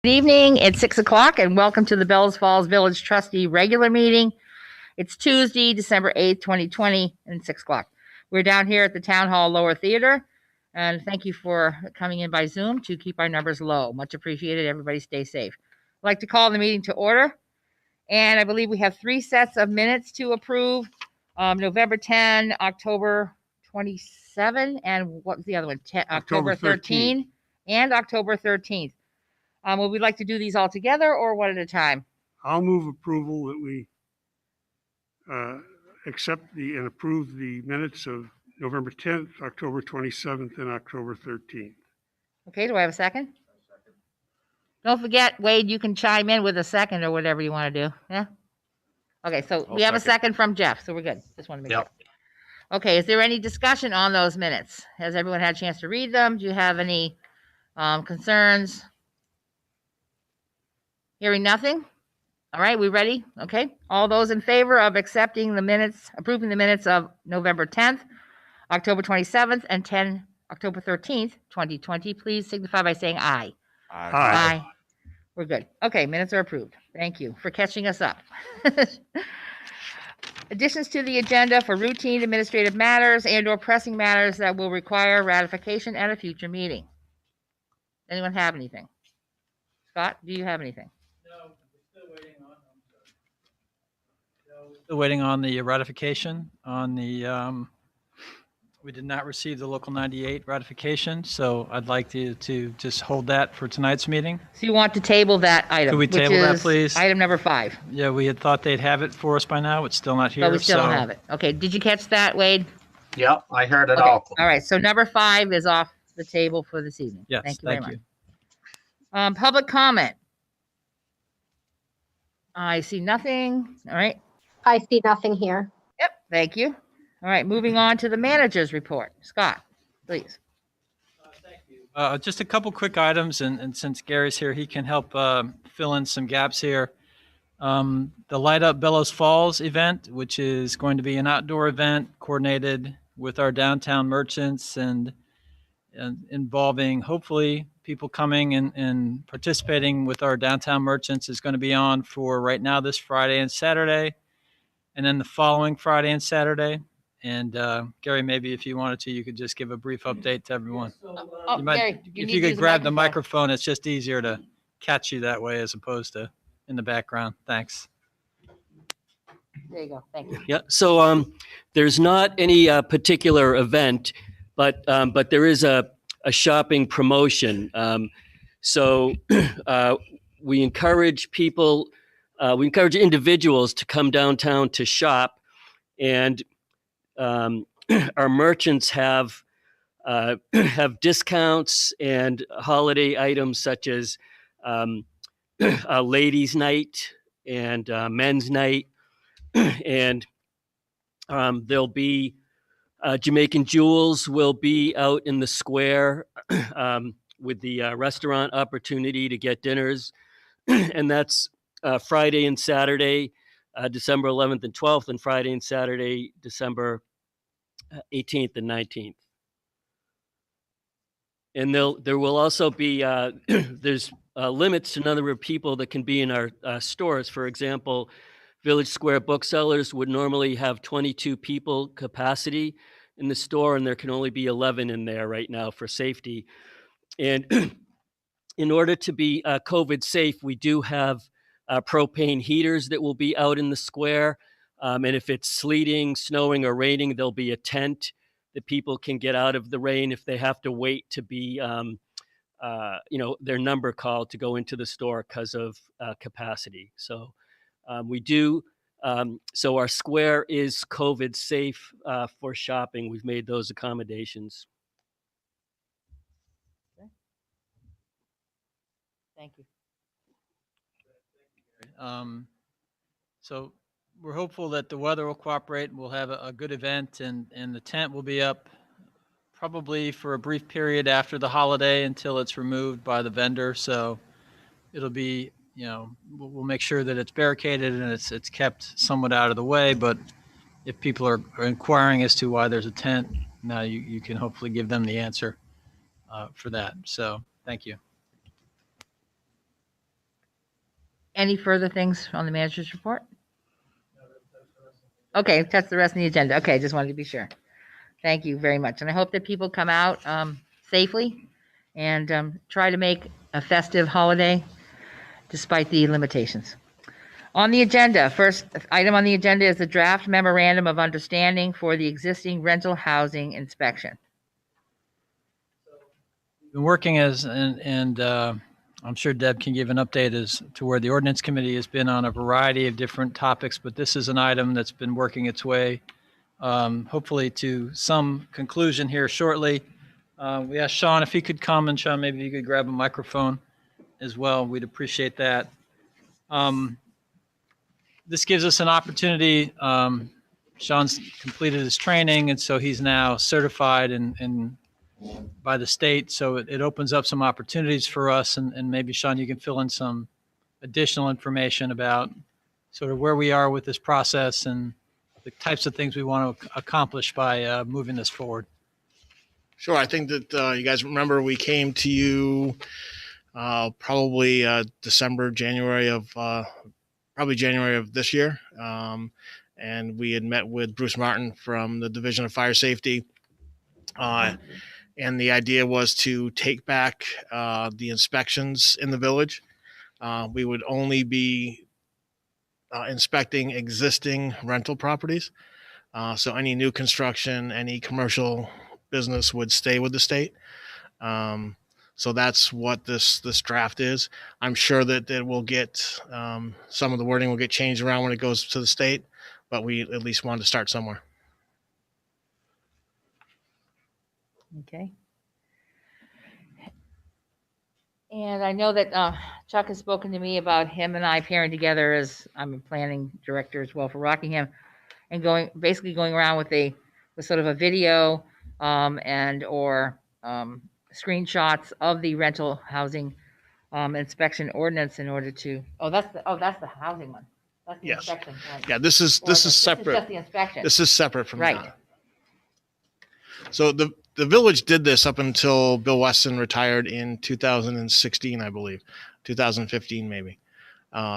Good evening. It's 6 o'clock, and welcome to the Bells Falls Village Trustee regular meeting. It's Tuesday, December 8th, 2020, and 6 o'clock. We're down here at the Town Hall Lower Theater, and thank you for coming in by Zoom to keep our numbers low. Much appreciated. Everybody stay safe. I'd like to call the meeting to order, and I believe we have 3 sets of minutes to approve. November 10, October 27, and what was the other one? October 13, and October 13th. Would we like to do these all together or one at a time? I'll move approval that we accept and approve the minutes of November 10th, October 27th, and October 13th. Okay, do I have a second? Don't forget, Wade, you can chime in with a second or whatever you want to do. Yeah? Okay, so we have a second from Jeff, so we're good. Just want to make sure. Okay, is there any discussion on those minutes? Has everyone had a chance to read them? Do you have any concerns? Hearing nothing? All right, we ready? Okay. All those in favor of accepting the minutes, approving the minutes of November 10th, October 27th, and October 13th, 2020, please signify by saying aye. Aye. Aye. We're good. Okay, minutes are approved. Thank you for catching us up. Additions to the agenda for routine administrative matters and/or pressing matters that will require ratification at a future meeting. Anyone have anything? Scott, do you have anything? Still waiting on the ratification on the, we did not receive the Local 98 ratification, so I'd like to just hold that for tonight's meeting. So you want to table that item? Could we table that, please? Item number 5. Yeah, we had thought they'd have it for us by now. It's still not here. But we still don't have it. Okay, did you catch that, Wade? Yep, I heard it Okay. all. All right, so number 5 is off the table for this evening. Yes, Thank you very much. Public comment. I see nothing. All right. I see nothing here. Yep, thank you. All right, moving on to the manager's report. Scott, please. Thank you. Just a couple quick items, and since Gary's here, he can help fill in some gaps here. The Light Up Bellows Falls event, which is going to be an outdoor event coordinated with our downtown merchants and involving hopefully people coming and participating with our downtown merchants, is going to be on for right now this Friday and Saturday, and then the following Friday and Saturday. And Gary, maybe if you wanted to, you could just give a brief update to everyone. Gary, if you could grab the microphone, it's just easier to catch you that way as opposed to in the background. Thanks. There you go. Thank you. Yeah. So there's not any particular event, but there is a shopping promotion. So we encourage people, we encourage individuals to come downtown to shop, and our merchants have discounts and holiday items such as a ladies' night and men's night, and there'll be Jamaican Jewels will be out in the square with the restaurant opportunity to get dinners, and that's Friday and Saturday, December 11th and 12th, and Friday and Saturday, December 18th and 19th. And there will also be there's limits to the number of people that can be in our stores. For example, Village Square booksellers would normally have 22 people capacity in the store, and there can only be 11 in there right now for safety. And in order to be COVID safe, we do have propane heaters that will be out in the square. And if it's sleeting, snowing, or raining, there'll be a tent that people can get out of the rain if they have to wait to be, their number called to go into the store because of capacity. So we do. So our square is COVID safe for shopping. We've made those accommodations. Okay. Thank you. So we're hopeful that the weather will cooperate and we'll have a good event, and the tent will be up probably for a brief period after the holiday until it's removed by the vendor. So it'll be, we'll make sure that it's barricaded and it's kept somewhat out of the way. But if people are inquiring as to why there's a tent, now you can hopefully give them the answer for that. So thank you. Any further things on the manager's report? Okay, that's the rest of the agenda. Okay, just wanted to be sure. Thank you very much. And I hope that people come out safely and try to make a festive holiday despite the limitations. On the agenda, first item on the agenda is the draft memorandum of understanding for the existing rental housing inspection. Been working and I'm sure Deb can give an update as to where the ordinance committee has been on a variety of different topics, but this is an item that's been working its way, hopefully to some conclusion here shortly. We asked Sean if he could come, and Sean, maybe you could grab a microphone as well. We'd appreciate that. This gives us an opportunity. Sean's completed his training, and so he's now certified and by the state. So it opens up some opportunities for us. And maybe, Sean, you can fill in some additional information about sort of where we are with this process and the types of things we want to accomplish by moving this forward. Sure. I think that you guys remember we came to you probably December, January of probably January of this year. And we had met with Bruce Martin from the Division of Fire Safety. And the idea was to take back the inspections in the village. We would only be inspecting existing rental properties. So any new construction, any commercial business would stay with the state. So that's what this draft is. I'm sure that it will get some of the wording will get changed around when it goes to the state, but we at least wanted to start somewhere. Okay. And I know that Chuck has spoken to me about him and I pairing together as I'm a planning director as well for Rockingham, and basically going around with sort of a video or screenshots of the rental housing inspection ordinance in order to. That's the housing one. That's the Yes. inspection one. Yeah, this is This is separate. just the inspection. This is separate from Right. that. So the village did this up until Bill Weston retired in 2016, I believe, 2015 maybe.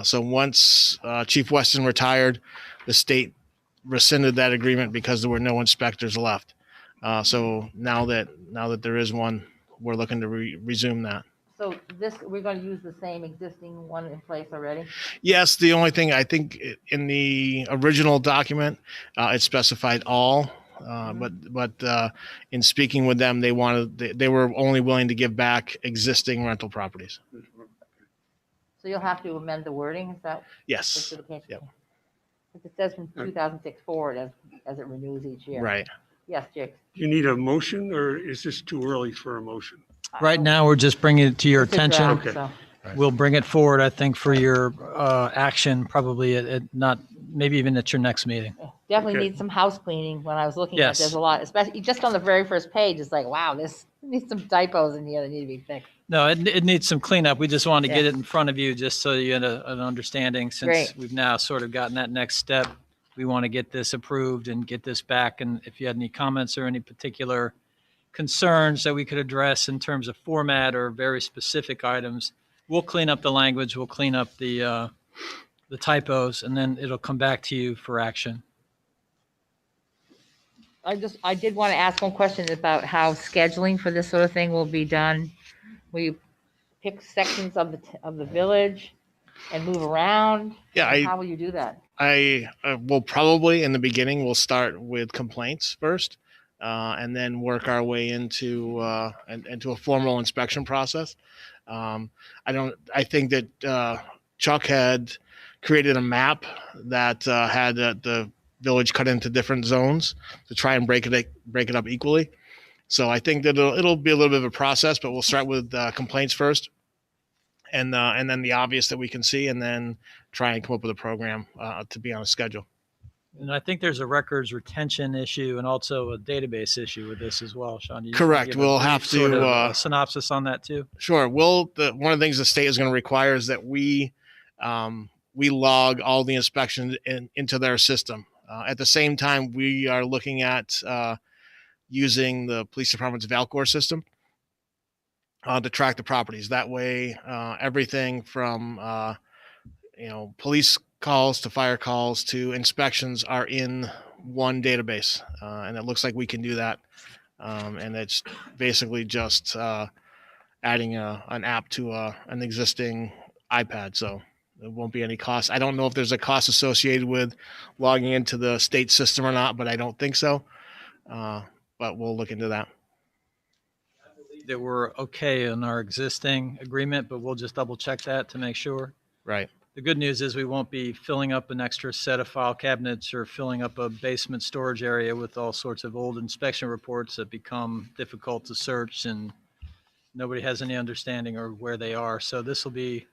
So once Chief Weston retired, the state rescinded that agreement because there were no inspectors left. So now that there is one, we're looking to resume that. So we're going to use the same existing one in place already? Yes, the only thing I think in the original document, it specified all. But in speaking with them, they were only willing to give back existing rental properties. So you'll have to amend the wording, is that? Yes. The case? Yep. It says from 2006 forward as it renews each year. Right. Yes, Jake. Do you need a motion, or is this too early for a motion? Right now, we're just bringing it to your It's a attention. draft, Okay. so. We'll bring it forward, I think, for your action, probably maybe even at your next meeting. Definitely Okay. needs some house cleaning. When I was looking at Yes. it, there's a lot, especially just on the very first page. It's like, wow, this needs some typos in here that need to be fixed. No, it needs some cleanup. We just wanted to get Yeah. it in front of you just so you had an understanding, since Great. we've now sort of gotten that next step. We want to get this approved and get this back. And if you had any comments or any particular concerns that we could address in terms of format or very specific items, we'll clean up the language, we'll clean up the typos, and then it'll come back to you for action. I did want to ask one question about how scheduling for this sort of thing will be done. Will you pick sections of the village and move around? Yeah, How will you do that? I will probably in the beginning we'll start with complaints first, and then work our way into a formal inspection process. I think that Chuck had created a map that had the village cut into different zones to try and break it up equally. So I think that it'll be a little bit of a process, but we'll start with complaints first, and then the obvious that we can see, and then try and come up with a program to be on a schedule. And I think there's a records retention issue and also a database issue with this as well, Sean. You Correct. give a We'll brief have sort to, of a synopsis on that too. Sure. One of the things the state is going to require is that we log all the inspections into their system. At the same time, we are looking at using the police department's Valcor system to track the properties. That way, everything from police calls to fire calls to inspections are in one database. And it looks like we can do that. And it's basically just adding an app to an existing iPad. So there won't be any cost. I don't know if there's a cost associated with logging into the state system or not, but I don't think so. But we'll look into that. That we're okay in our existing agreement, but we'll just double check that to make sure. Right. The good news is we won't be filling up an extra set of file cabinets or filling up a basement storage area with all sorts of old inspection reports that become difficult to search and nobody has any understanding of where they are. So this will be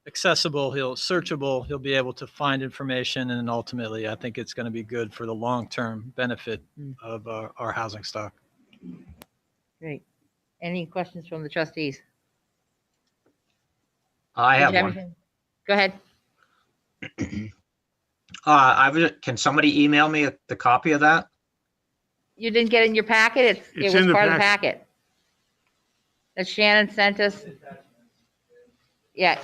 accessible, searchable, he'll be able to find information, and ultimately I think it's going to be good for the long-term benefit of our housing stock. Great. Any questions from the trustees? I Did have you have one. anything? Go ahead. Can somebody email me the copy of that? You didn't get it in your packet? It It's was in the part of the packet. That Shannon sent us. Yeah,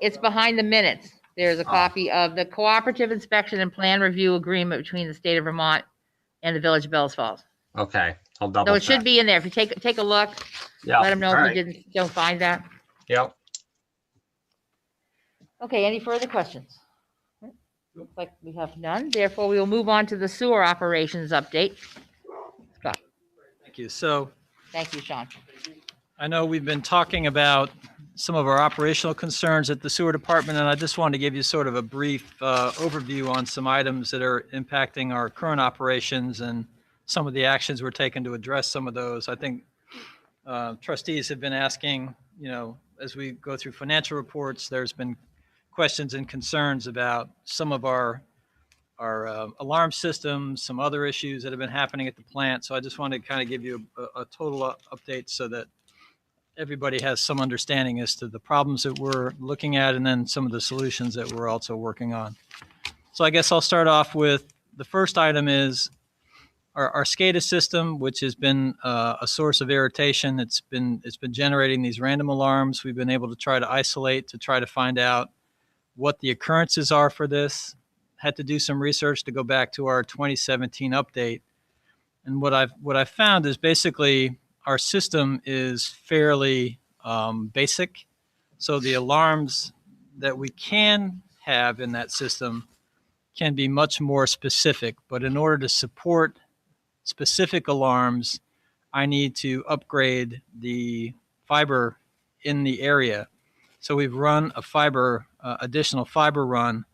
it's behind the minutes. There's a copy of the Cooperative Inspection and Plan Review Agreement between the state of Vermont and the Village of Bells Falls. Okay, I'll So double it should check. be in there. If you take a look, Yeah. let them know all if right. you don't find that. Yep. Okay, any further questions? Looks like we have none. Therefore, we will move on to the sewer operations update. Scott, Thank you. So thank you, Sean. I know we've been talking about some of our operational concerns at the sewer department, and I just wanted to give you sort of a brief overview on some items that are impacting our current operations and some of the actions we're taking to address some of those. I think trustees have been asking, as we go through financial reports, there's been questions and concerns about some of our alarm systems, some other issues that have been happening at the plant. So I just wanted to kind of give you a total update so that everybody has some understanding as to the problems that we're looking at and then some of the solutions that we're also working on. So I guess I'll start off with the first item is our Scada system, which has been a source of irritation. It's been generating these random alarms. We've been able to try to isolate to try to find out what the occurrences are for this. Had to do some research to go back to our 2017 update. And what I've found is basically our system is fairly basic. So the alarms that we can have in that system can be much more specific. But in order to support specific alarms, I need to upgrade the fiber in the area. So we've run a additional fiber run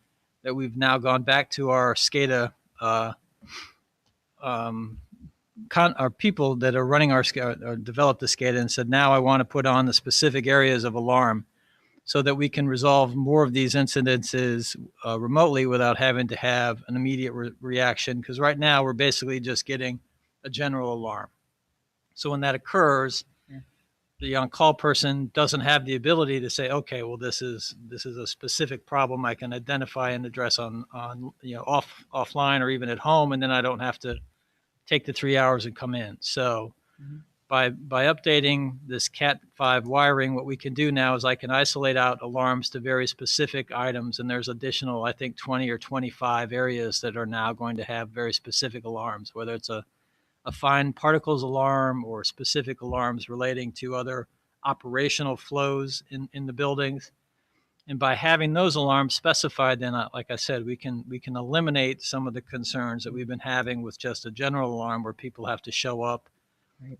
that we've now gone back to our Scada, our people that are running our or developed the Scada and said, now I want to put on the specific areas of alarm so that we can resolve more of these incidences remotely without having to have an immediate reaction. Because right now we're basically just getting a general alarm. So when that occurs, the on-call person doesn't have the ability to say, okay, well, this is a specific problem I can identify and address on offline or even at home, and then I don't have to take the 3 hours and come in. So by updating this Cat 5 wiring, what we can do now is I can isolate out alarms to very specific items, and there's additional, I think, 20 or 25 areas that are now going to have very specific alarms, whether it's a fine particles alarm or specific alarms relating to other operational flows in the buildings. And by having those alarms specified, then, like I said, we can eliminate some of the concerns that we've been having with just a general alarm where people have to show up,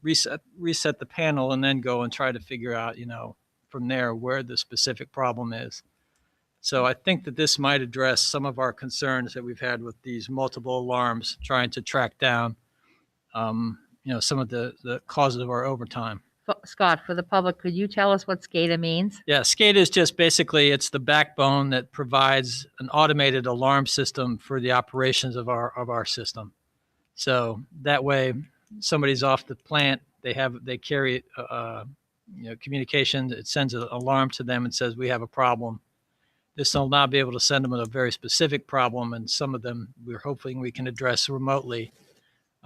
reset the panel, and then go and try to figure out, from there where the specific problem is. So I think that this might address some of our concerns that we've had with these multiple alarms, trying to track down some of the causes of our overtime. Scott, for the public, could you tell us what SCADA means? Yeah, SCADA is just basically, it's the backbone that provides an automated alarm system for the operations of our system. So that way, somebody's off the plant, they carry communication. It sends an alarm to them and says, we have a problem. This will now be able to send them a very specific problem, and some of them we're hoping we can address remotely,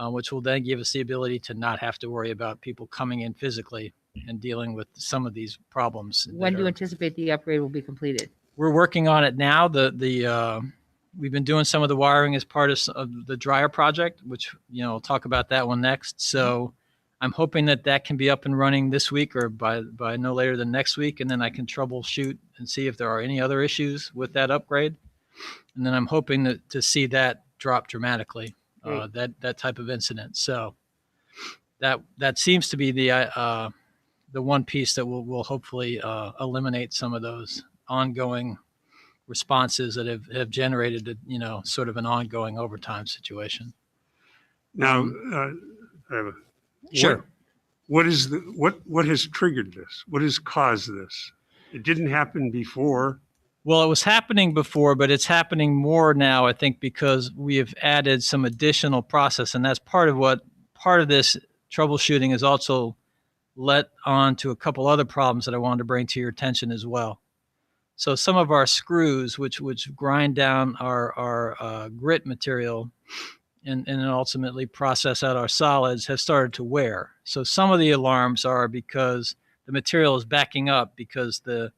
which will then give us the ability to not have to worry about people coming in physically and dealing with some of these problems. When do you anticipate the upgrade will be completed? we're working on it now. We've been doing some of the wiring as part of the dryer project, which, we'll talk about that one next. So I'm hoping that can be up and running this week or by no later than next week. And then I can troubleshoot and see if there are any other issues with that upgrade. And then I'm hoping to see that drop dramatically, that type of incident. So that seems to be the one piece that will hopefully eliminate some of those ongoing responses that have generated, sort of an ongoing overtime situation. Now, I have Sure. what has triggered this? What has caused this? It didn't happen before. Well, it was happening before, but it's happening more now, I think, because we have added some additional process. And that's part of this troubleshooting is also let on to a couple other problems that I wanted to bring to your attention as well. So some of our screws, which grind down our grit material and then ultimately process out our solids, have started to wear. So some of the alarms are because the material is backing up because the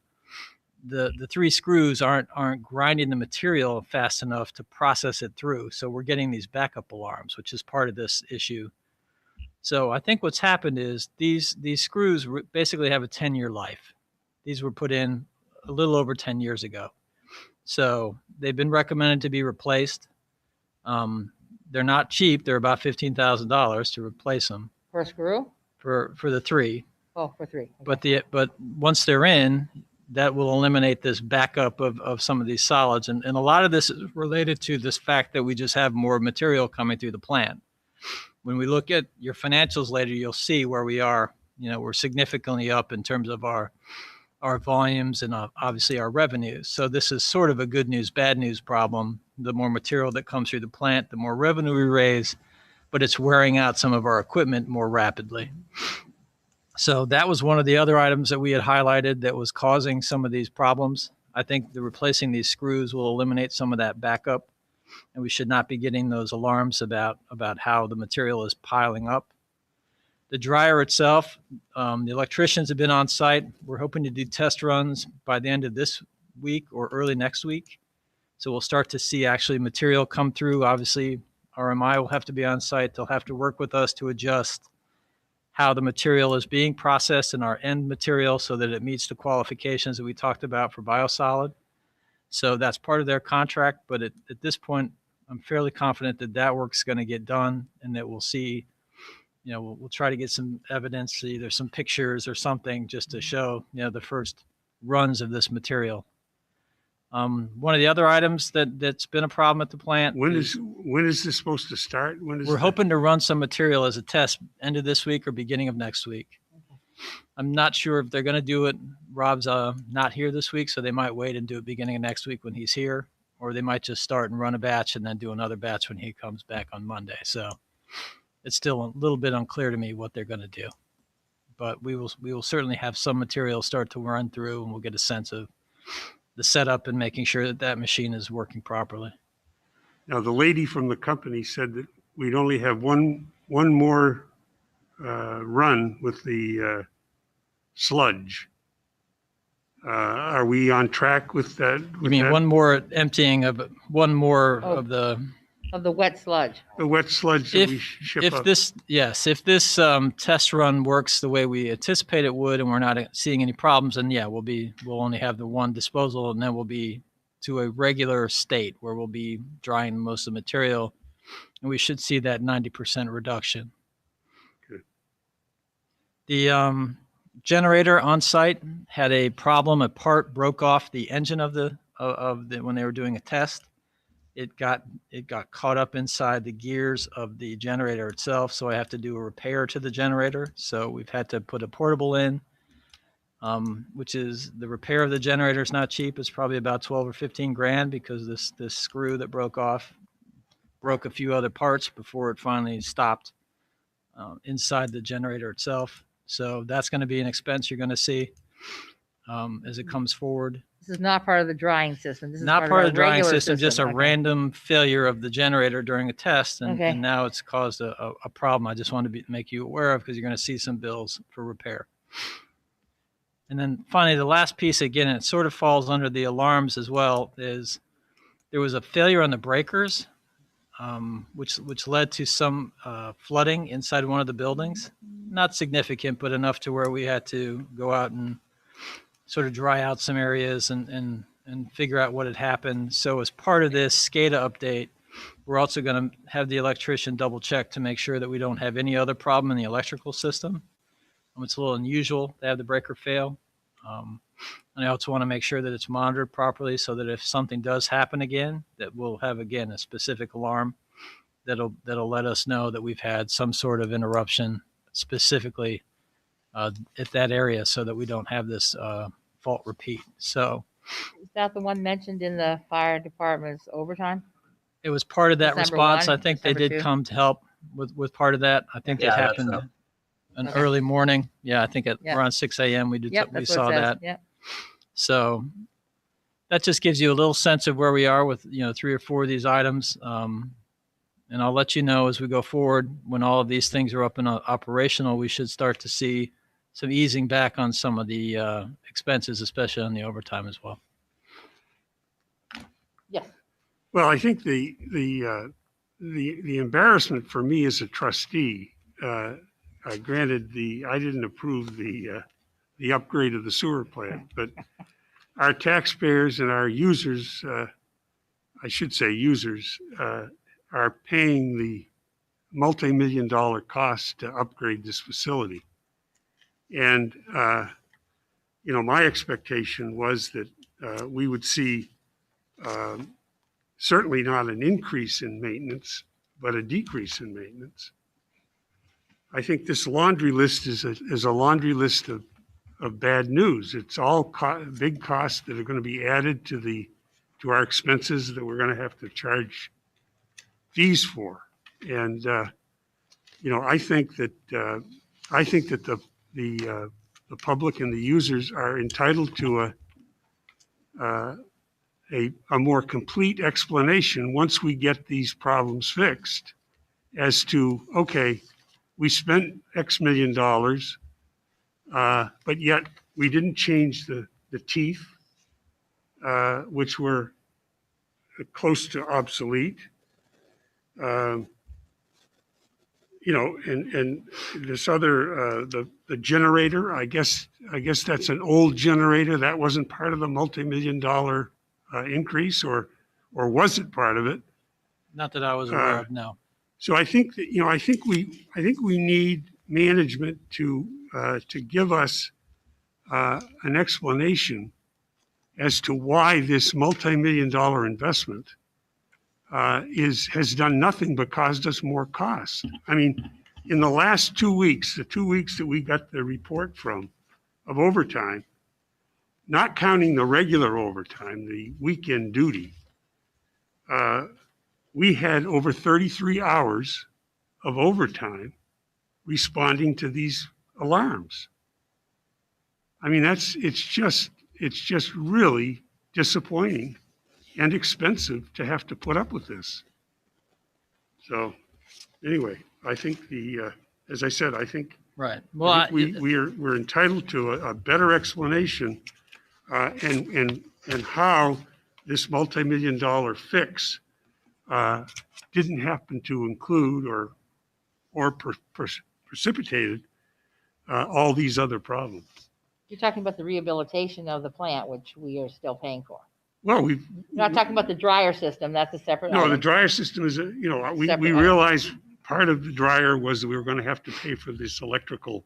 three screws aren't grinding the material fast enough to process it through. So we're getting these backup alarms, which is part of this issue. So I think what's happened is these screws basically have a 10-year life. These were put in a little over 10 years ago. So they've been recommended to be replaced. They're not cheap. They're about $15,000 to replace them For a screw? for the three. Oh, for 3. Okay. But once they're in, that will eliminate this backup of some of these solids. And a lot of this is related to this fact that we just have more material coming through the plant. When we look at your financials later, you'll see where we are. We're significantly up in terms of our volumes and obviously our revenues. So this is sort of a good news, bad news problem. The more material that comes through the plant, the more revenue we raise, but it's wearing out some of our equipment more rapidly. So that was one of the other items that we had highlighted that was causing some of these problems. I think replacing these screws will eliminate some of that backup, and we should not be getting those alarms about how the material is piling up. The dryer itself, the electricians have been on site. We're hoping to do test runs by the end of this week or early next week. So we'll start to see actually material come through. Obviously, RMI will have to be on site. They'll have to work with us to adjust how the material is being processed in our end material so that it meets the qualifications that we talked about for biosolid. So that's part of their contract. But at this point, I'm fairly confident that work's going to get done and that we'll see, we'll try to get some evidence, either some pictures or something just to show, the first runs of this material. One of the other items that's been a problem at the plant. When is this supposed to start? We're hoping to run some material as a test end of this week or beginning of next week. I'm not sure if they're going to do it. Rob's not here this week, so they might wait and do it beginning of next week when he's here, or they might just start and run a batch and then do another batch when he comes back on Monday. So it's still a little bit unclear to me what they're going to do, but we will certainly have some material start to run through, and we'll get a sense of the setup and making sure that machine is working properly. Now, the lady from the company said that we'd only have one more run with the sludge. Are we on track with that? You mean one more emptying of one more of the wet sludge? The wet sludge that we ship up? If this test run works the way we anticipate it would, and we're not seeing any problems, then we'll only have the one disposal, and then we'll be to a regular state where we'll be drying most of the material, and we should see that 90% reduction. Good. The generator on site had a problem. A part broke off the engine of the when they were doing a test. It got caught up inside the gears of the generator itself, so I have to do a repair to the generator. So we've had to put a portable in, which is the repair of the generator is not cheap. It's probably about 12 or 15 grand because this screw that broke off broke a few other parts before it finally stopped inside the generator itself. So that's going to be an expense you're going to see as it comes forward. This is not part of the drying system. This is Not part of the drying regular system, just a Okay. random failure of the generator during a test, and, Okay. and now it's caused a problem. I just wanted to make you aware of because you're going to see some bills for repair. And then finally, the last piece, again, it sort of falls under the alarms as well, is there was a failure on the breakers, which led to some flooding inside one of the buildings. Not significant, but enough to where we had to go out and sort of dry out some areas and figure out what had happened. So as part of this SCADA update, we're also going to have the electrician double check to make sure that we don't have any other problem in the electrical system. It's a little unusual to have the breaker fail. And I also want to make sure that it's monitored properly so that if something does happen again, that we'll have, again, a specific alarm that'll let us know that we've had some sort of interruption specifically at that area so that we don't have this fault repeat. So Is that the one mentioned in the fire department's overtime? it was part of that December response. 1, I think they December did 2? come to help with part of that. I think Yeah, it that's happened up. an Okay. early morning. Yeah, I think at Yep. around 6 a.m. we Yep, we that's saw what it says. that. Yep. So that just gives you a little sense of where we are with 3 or 4 of these items. And I'll let you know as we go forward when all of these things are up and operational, we should start to see some easing back on some of the expenses, especially on the overtime as well. Yes. Well, I think the embarrassment for me as a trustee, granted I didn't approve the upgrade of the sewer plant, but our taxpayers and our users, I should say users, are paying the multi-million-dollar cost to upgrade this facility. And, my expectation was that we would see certainly not an increase in maintenance, but a decrease in maintenance. I think this laundry list is a laundry list of bad news. It's all big costs that are going to be added to our expenses that we're going to have to charge fees for. And I think that the public and the users are entitled to a more complete explanation once we get these problems fixed as to, okay, we spent X million dollars, but yet we didn't change the teeth, which were close to obsolete. And this other, the generator, I guess that's an old generator. That wasn't part of the multi-million-dollar increase, or was it part of it? Not that I was aware of, no. So I think that, I think we need management to give us an explanation as to why this multi-million-dollar investment has done nothing but caused us more cost. I mean, in the last 2 weeks, the 2 weeks that we got the report from of overtime, not counting the regular overtime, the weekend duty, we had over 33 hours of overtime responding to these alarms. I mean, it's just really disappointing and expensive to have to put up with this. So anyway, I think as I said, I think Right. Well, we're entitled to a better explanation and how this multi-million-dollar fix didn't happen to include or precipitated all these other problems. You're talking about the rehabilitation of the plant, which we are still paying for. Well, You're not talking about the dryer system. That's a separate no, the item. dryer system is, we Separate item. realized part of the dryer was that we were going to have to pay for this electrical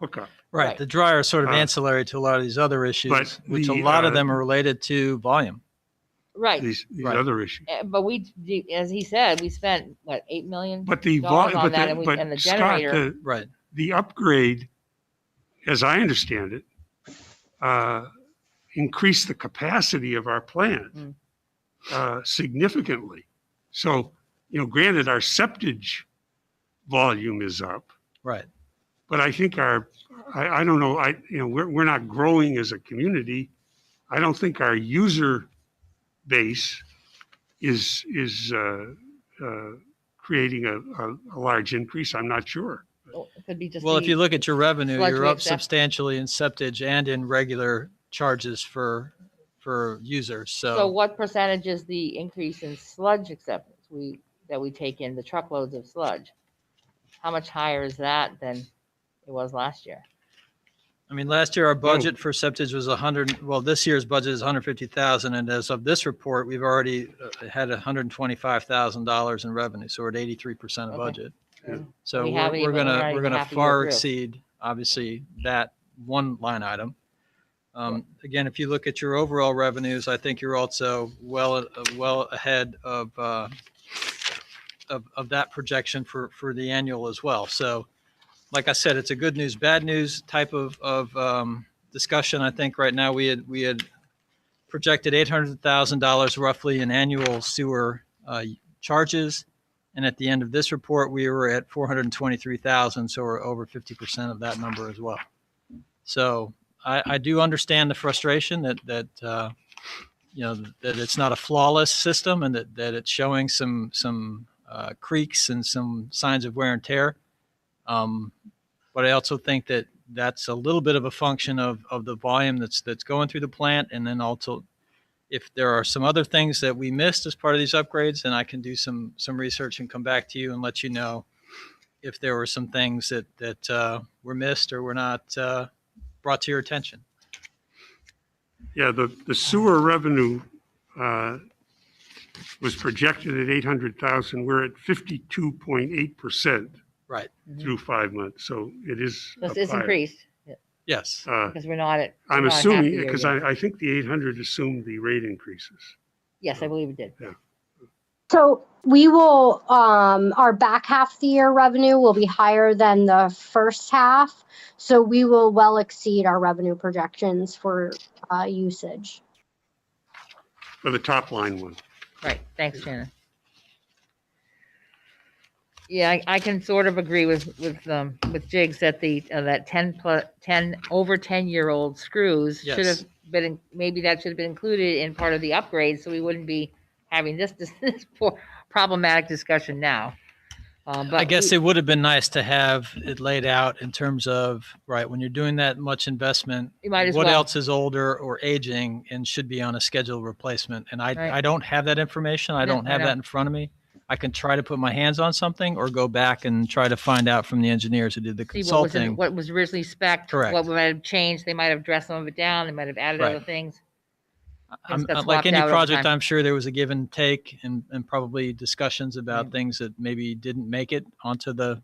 hookup. right. Right. The dryer is sort of Uh, ancillary to a lot of these other issues, but which a the, lot of them are related to volume. Right. These Right. other issues. But as he said, we spent, what, $8 million But the on but that, the, and the Scott, generator. Right. the upgrade, as I understand it, increased the capacity of our plant significantly. So, granted, our septage volume is up, Right. but I think I don't know, we're not growing as a community. I don't think our user base is creating a large increase. I'm not sure. it could be just. Well, if the- you look at your revenue, sludge you're we up accept. substantially in septage and in regular charges for users. So So what percentage is the increase in sludge acceptance that we take in, the truckloads of sludge? How much higher is that than it was last year? I mean, last year our budget for septage was 100. Well, this year's budget is 150,000, and as of this report, we've already had $125,000 in revenue. So we're at 83% of Okay. budget. Yeah. So We we're, haven't we're even- we're gonna not we're even gonna half a year far through. exceed obviously that one line item. Again, if you look at your overall revenues, I think you're also well ahead of that projection for the annual as well. So, like I said, it's a good news, bad news type of discussion. I think right now we had projected $800,000 roughly in annual sewer charges, and at the end of this report, we were at 423,000, so we're over 50% of that number as well. So I do understand the frustration that you know, that it's not a flawless system and that it's showing some creaks and some signs of wear and tear. But I also think that that's a little bit of a function of the volume that's going through the plant. And then also, if there are some other things that we missed as part of these upgrades, then I can do some research and come back to you and let you know if there were some things that were missed or were not brought to your attention. Yeah, the sewer revenue was projected at 800,000. We're at 52.8% Right. through 5 months. So it is So up it's higher. increased Yes. because we're not at. I'm we're not half a assuming, year because yet. I think the 800 assumed the rate increases. Yes, I believe it did. So we will, our back half of the year revenue will be higher than the first half. So we will well exceed our revenue projections for usage. For the top line one. Right. Thanks, Shannon. Yeah, I can sort of agree with Jigs that that 10 over 10-year-old screws should Yes. have been maybe that should have been included in part of the upgrade, so we wouldn't be having this problematic discussion now. But I guess it would have been nice to have it laid out in terms of, right, when you're doing that much investment, You might as what well. else is older or aging and should be on a scheduled replacement. And Right. I don't have that information. I No, don't I have know. that in front of me. I can try to put my hands on something or go back and try to find out from the engineers who did the see consulting. what was originally spec'd, Correct. what might have changed. They might have dressed some of it down. They might have added Right. other things. I'm, got like swapped any out over project, time. I'm sure there was a give and take and probably discussions about Right. things that maybe didn't make it onto the,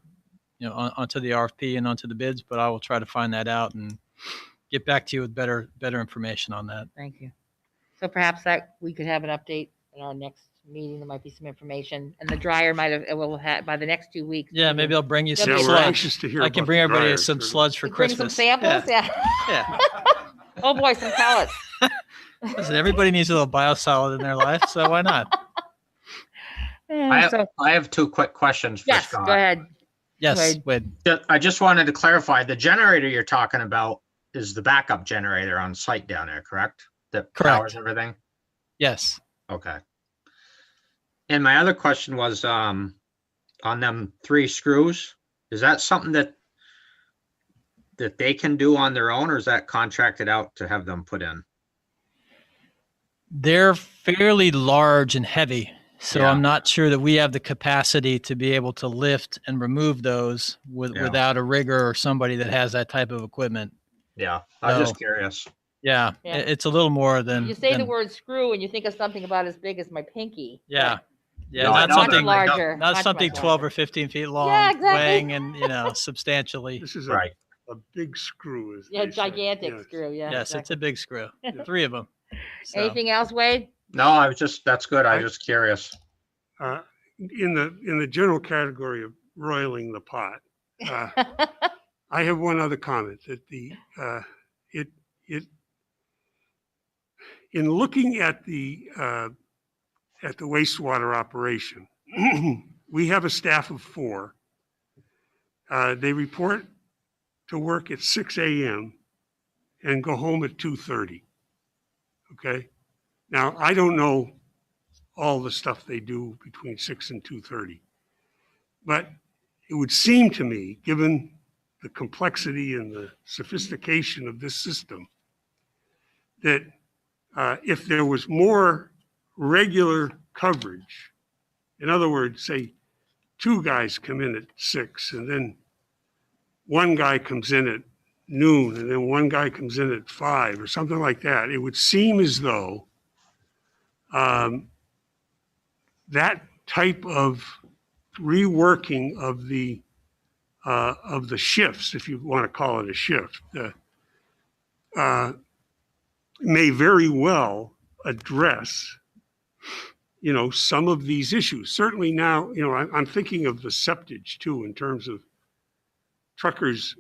onto the RFP and onto the bids, but I will try to find that out and get back to you with better information on that. Thank you. So perhaps that we could have an update in our next meeting. There might be some information, and the dryer will have by the next 2 weeks. Yeah, maybe I'll bring you some Yeah, Yeah, we're sludge. anxious to hear I can about bring the everybody dryers, some certainly. sludge for Bring some Christmas. samples. Yeah. Yeah. Oh boy, some pellets. Listen, everybody needs a little biosolid in their life, so why not? So I have two quick questions for yes, Scott. go ahead. Yes, Wade. Wade. I just wanted to clarify, the generator you're talking about is the backup generator on site down there, correct? That Correct. powers everything? Yes. Okay. And my other question was, on them 3 screws, is that something that they can do on their own, or is that contracted out to have them put in? They're fairly large and heavy, so Yeah. I'm not sure that we have the capacity to be able to lift and remove those Yeah. without a rigger or somebody that has that type of equipment. Yeah, I was No. just curious. Yeah, Yeah. it's a little more than. You say the than- word screw, and you think of something about as big as my pinky. Yeah. Yeah, No, I not know, Much something but I don't- larger. not much, something much 12 larger. or 15 feet long, Yeah, exactly. weighing and substantially. This is Right. a big screw. As Yeah, they say. gigantic Yes. screw. Yeah. Yes, it's exactly. a big screw. 3 of them. So, Anything else, Wade? No, that's good. I was just curious. In the general category of roiling the pot, I have one other comment that in looking at the wastewater operation, we have a staff of 4. They report to work at 6 a.m. and go home at 2:30. Okay. Now, I don't know all the stuff they do between 6 and 2:30, but it would seem to me, given the complexity and the sophistication of this system, that if there was more regular coverage, in other words, say 2 guys come in at 6 and then 1 guy comes in at noon and then 1 guy comes in at 5 or something like that, it would seem as though that type of reworking of the shifts, if you want to call it a shift, may very well address, some of these issues. Certainly now, I'm thinking of the septage too, in terms of truckers.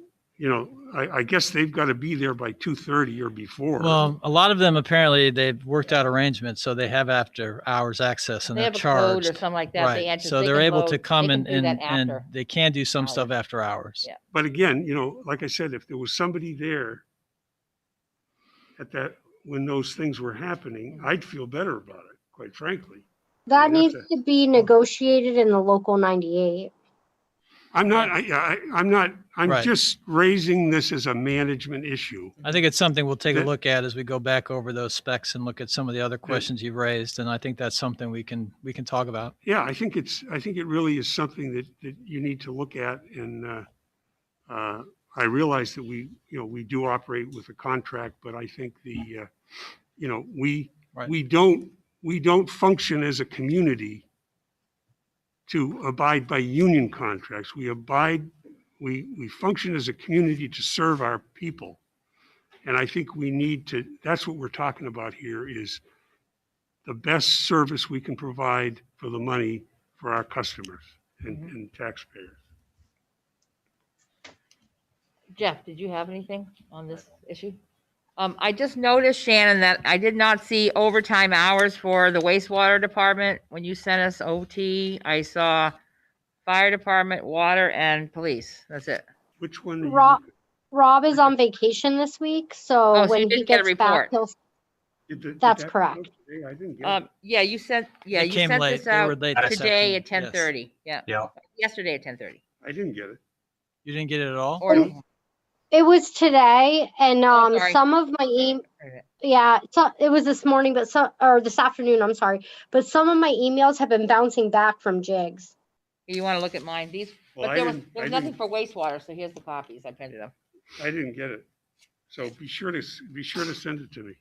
I guess they've got to be there by 2:30 or before. Well, a lot of them apparently they've worked out arrangements, so they have after hours access and They they're have a code or charged. something like that. They Right. enter. So they they're can able to load- come they and, can do that and after. they can do some stuff hours. after hours. Yeah. But again, like I said, if there was somebody there at that when those things were happening, I'd feel better about it, quite frankly. That mean, needs that's to be negotiated in the local 98. I'm not. I'm not. I'm Right. just raising this as a management issue. I think it's something we'll take a That- look at as we go back over those specs and look at some of the other questions you've raised. And I think that's something we can talk about. Yeah, I think it really is something that you need to look at. And I realize that we do operate with a contract, but I think we Right. we don't function as a community to abide by union contracts. We function as a community to serve our people. And I think we need to, that's what we're talking about here, is the best service we can provide for the money for our customers and taxpayers. Jeff, did you have anything on this issue? I just noticed, Shannon, that I did not see overtime hours for the wastewater department. When you sent us OT, I saw fire department, water, and police. That's it. Which one? are you Rob, looking- Rob is on vacation this week, so Oh, so when you he didn't get a gets back, report. That's that correct. come today? I didn't get it. Yeah, you sent They you came sent late. this They were out late this today at afternoon. Yes. 10:30. Yeah. Yeah. Yesterday at 10:30. I didn't get it. You didn't get it at all? Or It was today, and Oh, sorry. some of my yeah, so it was this morning, but or this afternoon. I'm sorry, but some of my emails have been bouncing back from Jigs. you want to look at mine? These, Well, but I there was didn't- I nothing didn't- for wastewater, so here's the copies. I printed them. I didn't get it. So be sure to send it to me.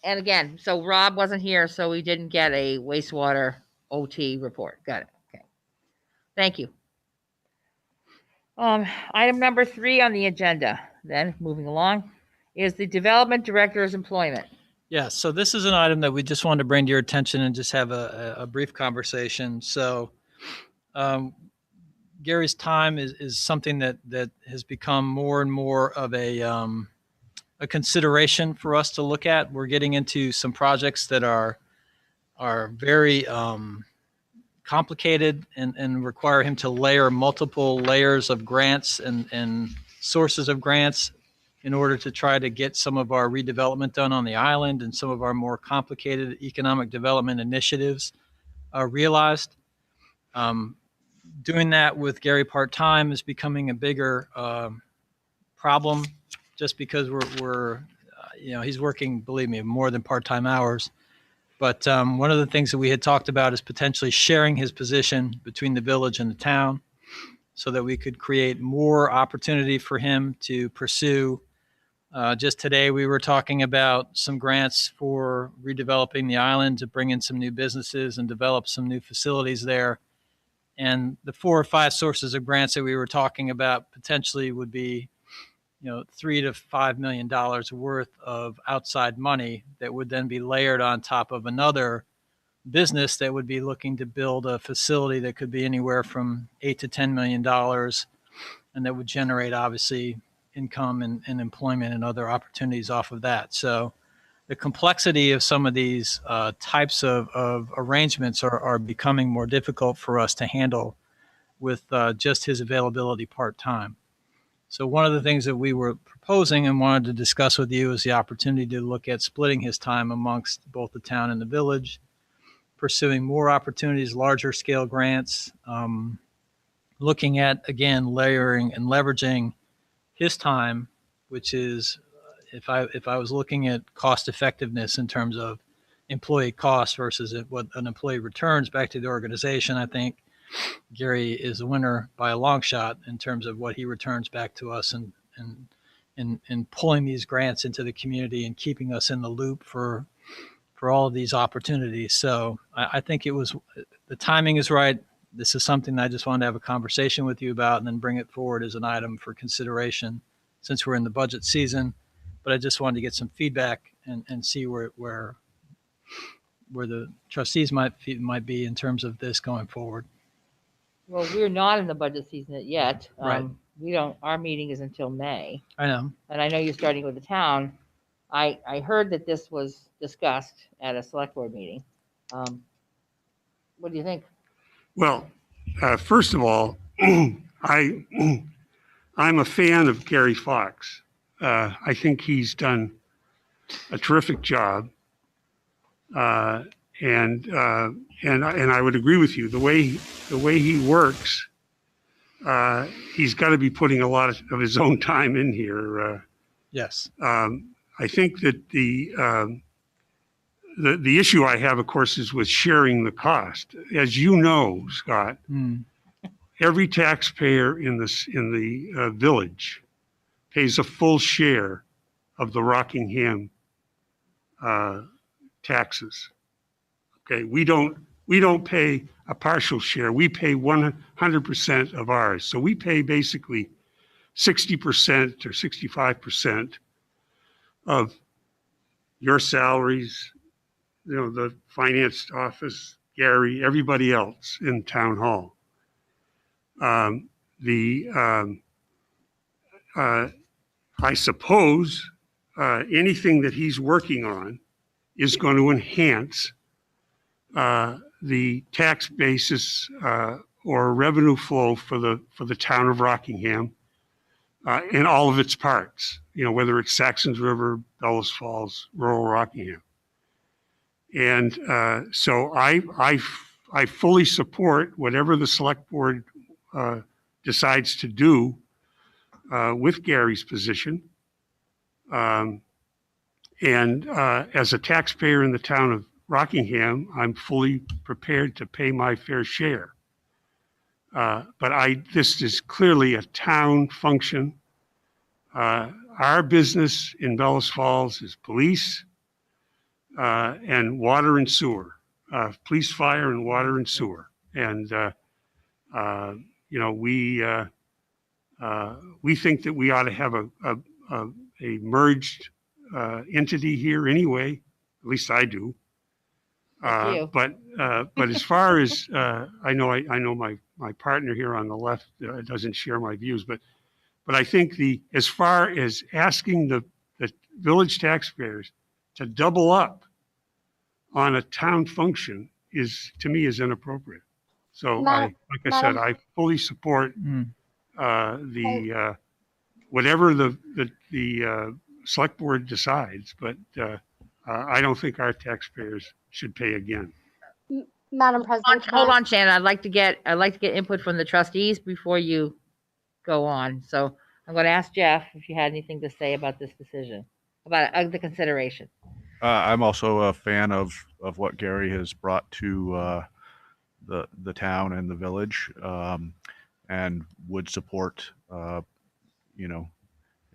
And again, so Rob wasn't here, so we didn't get a wastewater OT report. Got it. Okay. Thank you. Item number 3 on the agenda, then moving along, is the development director's employment. Yeah, so this is an item that we just wanted to bring to your attention and just have a brief conversation. So Gary's time is something that has become more and more of a consideration for us to look at. We're getting into some projects that are very complicated and require him to layer multiple layers of grants and sources of grants in order to try to get some of our redevelopment done on the island and some of our more complicated economic development initiatives realized. Doing that with Gary part-time is becoming a bigger problem just because we're he's working, believe me, more than part-time hours. But one of the things that we had talked about is potentially sharing his position between the village and the town so that we could create more opportunity for him to pursue. Just today, we were talking about some grants for redeveloping the island to bring in some new businesses and develop some new facilities there. And the 4 or 5 sources of grants that we were talking about potentially would be, $3 to $5 million worth of outside money that would then be layered on top of another business that would be looking to build a facility that could be anywhere from $8 to $10 million, and that would generate obviously income and employment and other opportunities off of that. So the complexity of some of these types of arrangements are becoming more difficult for us to handle with just his availability part-time. So one of the things that we were proposing and wanted to discuss with you is the opportunity to look at splitting his time amongst both the town and the village, pursuing more opportunities, larger scale grants, looking at, again, layering and leveraging his time, which is, if I was looking at cost effectiveness in terms of employee costs versus what an employee returns back to the organization, I think Gary is a winner by a long shot in terms of what he returns back to us, and pulling these grants into the community and keeping us in the loop for all of these opportunities. So I think the timing is right. This is something I just wanted to have a conversation with you about and then bring it forward as an item for consideration since we're in the budget season. But I just wanted to get some feedback and see where the trustees might be in terms of this going forward. Well, we're not in the budget season yet. Right. Our meeting is until May. I know. And I know you're starting with the town. I heard that this was discussed at a select board meeting. What do you think? Well, first of all, I'm a fan of Gary Fox. I think he's done a terrific job. And I would agree with you. The way he works, he's got to be putting a lot of his own time in here. Yes. I think that the issue I have, of course, is with sharing the cost. As you know, Scott, every taxpayer in the village pays a full share of the Rockingham taxes. Okay, we don't pay a partial share. We pay 100% of ours. So we pay basically 60% or 65% of your salaries, the finance office, Gary, everybody else in town hall. I suppose anything that he's working on is going to enhance the tax basis or revenue flow for the town of Rockingham in all of its parts, whether it's Saxons River, Bellows Falls, rural Rockingham. And so I fully support whatever the select board decides to do with Gary's position. And as a taxpayer in the town of Rockingham, I'm fully prepared to pay my fair share. But this is clearly a town function. Our business in Bellows Falls is police and water and sewer, police, fire, and water and sewer. And we think that we ought to have a merged entity here anyway. At least I do. But as far as I know my partner here on the left doesn't share my views, but I think as far as asking the village taxpayers to double up on a town function to me is inappropriate. So like I said, I fully support whatever the select board decides, but I don't think our taxpayers should pay again. Madam President. Hold on, Shannon. I'd like to get input from the trustees before you go on. So I'm going to ask Jeff if you had anything to say about this decision, about the consideration. I'm also a fan of what Gary has brought to the town and the village, and would support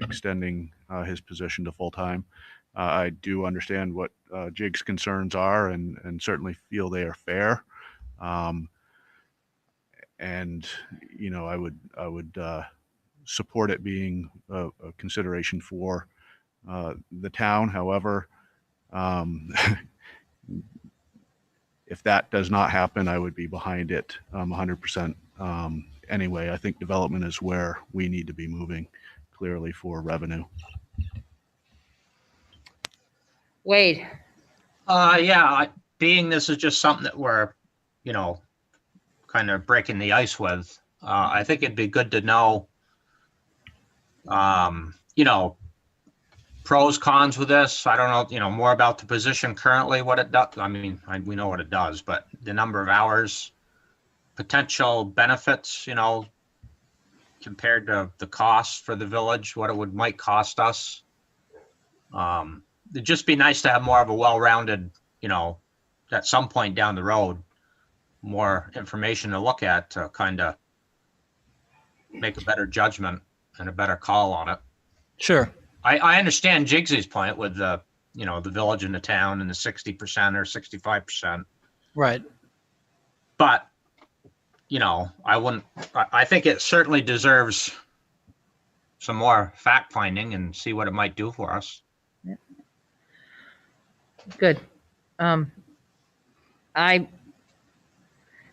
extending his position to full time. I do understand what Jig's concerns are, and certainly feel they are fair. And I would support it being a consideration for the town. However, if that does not happen, I would be behind it 100%. Anyway, I think development is where we need to be moving clearly for revenue. Wade. Being this is just something that we're, kind of breaking the ice with. I think it'd be good to know, pros, cons with this. I don't know, more about the position currently, what it does. I mean, we know what it does, but the number of hours potential benefits, compared to the cost for the village, what it might cost us. It'd just be nice to have more of a well-rounded, at some point down the road, more information to look at to kind of make a better judgment and a better call on it. Sure. I understand Jigsy's point with the village and the town and the 60% or 65%, Right. but I think it certainly deserves some more fact finding and see what it might do for us. Good.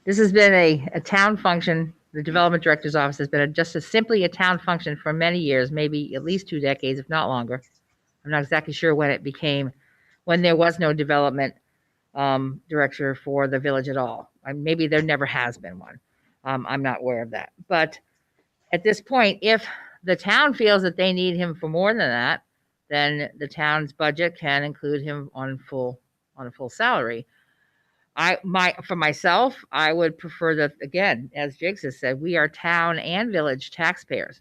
This has been a town function. The development director's office has been simply a town function for many years, maybe at least 2 decades, if not longer. I'm not exactly sure when there was no development director for the village at all. Maybe there never has been one. I'm not aware of that. But at this point, if the town feels that they need him for more than that, then the town's budget can include him on a full salary. For myself, I would prefer that, again, as Jigs has said, we are town and village taxpayers.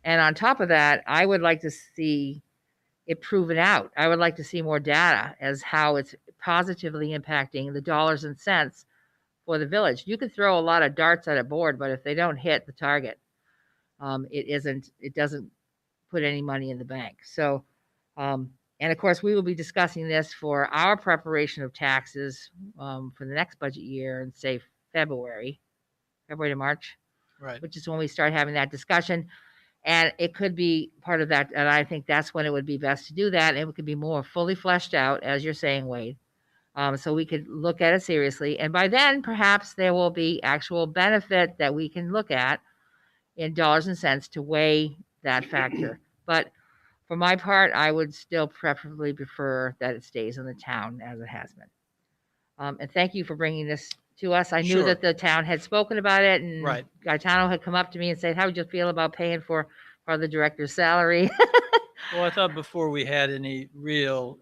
And on top of that, I would like to see it proven out. I would like to see more data as how it's positively impacting the dollars and cents for the village. You could throw a lot of darts at a board, but if they don't hit the target, it doesn't put any money in the bank. So, and of course, we will be discussing this for our preparation of taxes for the next budget year in, say, February to March, Right. which is when we start having that discussion. And it could be part of that. And I think that's when it would be best to do that. And it could be more fully fleshed out, as you're saying, Wade. So we could look at it seriously. And by then, perhaps there will be actual benefit that we can look at in dollars and cents to weigh that factor. But for my part, I would still preferably prefer that it stays in the town as it has been. And thank you for bringing this to us. I knew Sure. that the town had spoken about it, and Right. Gaetano had come up to me and said, how would you feel about paying for the director's salary? Well, I thought before we had any real,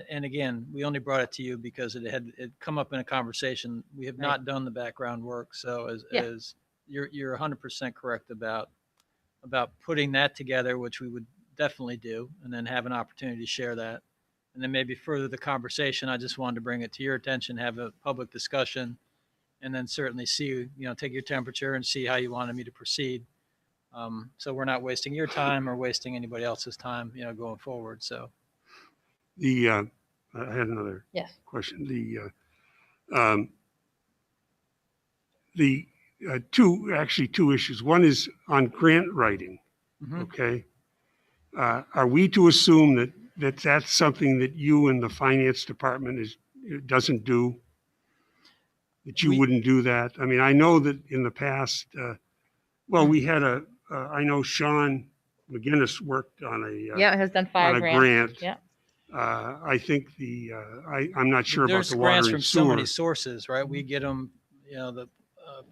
and again, we only brought it to you because it had come up in a conversation. We have not done the background work. So as you're 100% correct about putting that together, which we would definitely do, and then have an opportunity to share that. And then maybe further the conversation. I just wanted to bring it to your attention, have a public discussion, and then certainly see, take your temperature and see how you wanted me to proceed. So we're not wasting your time or wasting anybody else's time, going forward. So I had another question. Two issues. One is on grant writing. Mhm. Okay. Are we to assume that's something that you and the finance department doesn't do? That you wouldn't do that? I mean, I know that in the past, we had I know Sean McGinnis worked on has done 5 on a grants. grant. I think I'm not sure about there's the water grants and from so many sewer. sources, right? We get them, the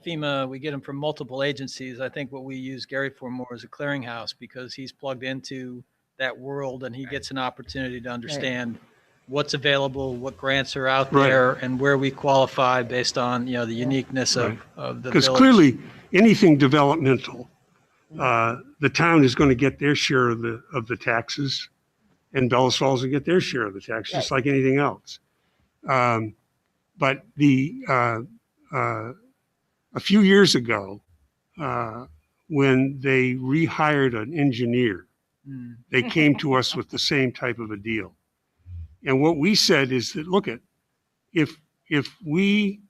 FEMA, we get them from multiple agencies. I think what we use Gary for more is a clearinghouse because he's plugged into that world and he gets an opportunity to understand what's available, what grants are out there, and where we qualify based on, the uniqueness of the Because village. clearly, anything developmental, the town is going to get their share of the taxes, and Bellows Falls will get their share of the taxes, just like anything else. But a few years ago, when they rehired an engineer, they came to us with the same type of a deal. And what we said is that, look, if we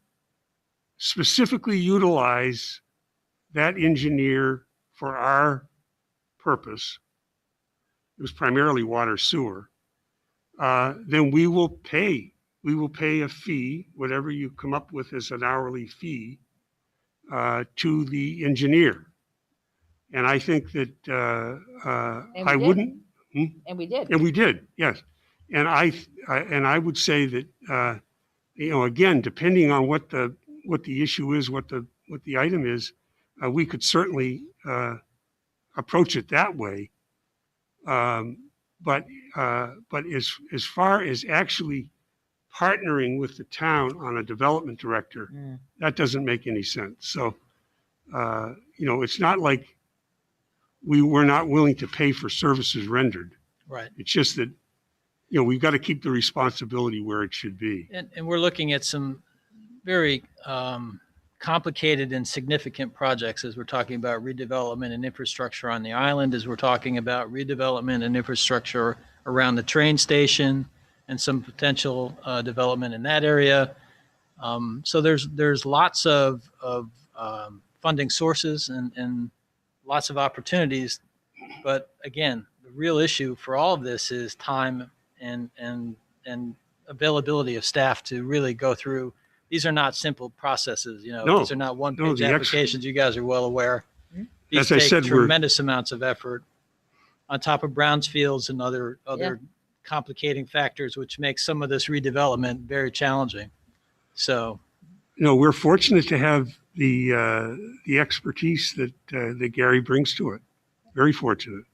specifically utilize that engineer for our purpose, it was primarily water sewer, then we will pay a fee, whatever you come up with as an hourly fee, to the engineer. And I think that I wouldn't. And we did. And we did, yes. And I would say that again, depending on what the issue is, what the item is, we could certainly approach it that way. But as far as actually partnering with the town on a development director, Mm. that doesn't make any sense. So, it's not like we were not willing to pay for services rendered. Right. It's just that, we've got to keep the responsibility where it should be. And we're looking at some very complicated and significant projects as we're talking about redevelopment and infrastructure on the island, as we're talking about redevelopment and infrastructure around the train station and some potential development in that area. So there's lots of funding sources and lots of opportunities. But again, the real issue for all of this is time and availability of staff to really go through. These are not simple processes, No. these are not No, one-page the applications. You guys are well aware. These As I take said, tremendous amounts of effort on top of Brownsfields and other complicating factors, which makes some of this redevelopment very challenging. So, we're fortunate to have the expertise that Gary brings to it. Very fortunate.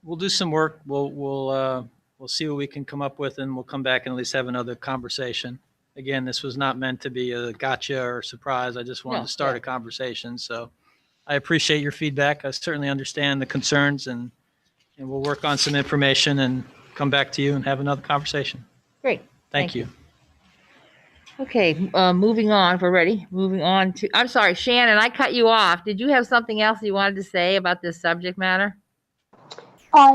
we'll do some work. We'll see what we can come up with, and we'll come back and at least have another conversation. Again, this was not meant to be a gotcha or surprise. I just wanted No, to start yeah. a conversation. So I appreciate your feedback. I certainly understand the concerns, and we'll work on some information and come back to you and have another conversation. Great. Thank you. Okay, moving on, if we're ready. Moving on to, I'm sorry, Shannon, I cut you off. Did you have something else you wanted to say about this subject matter?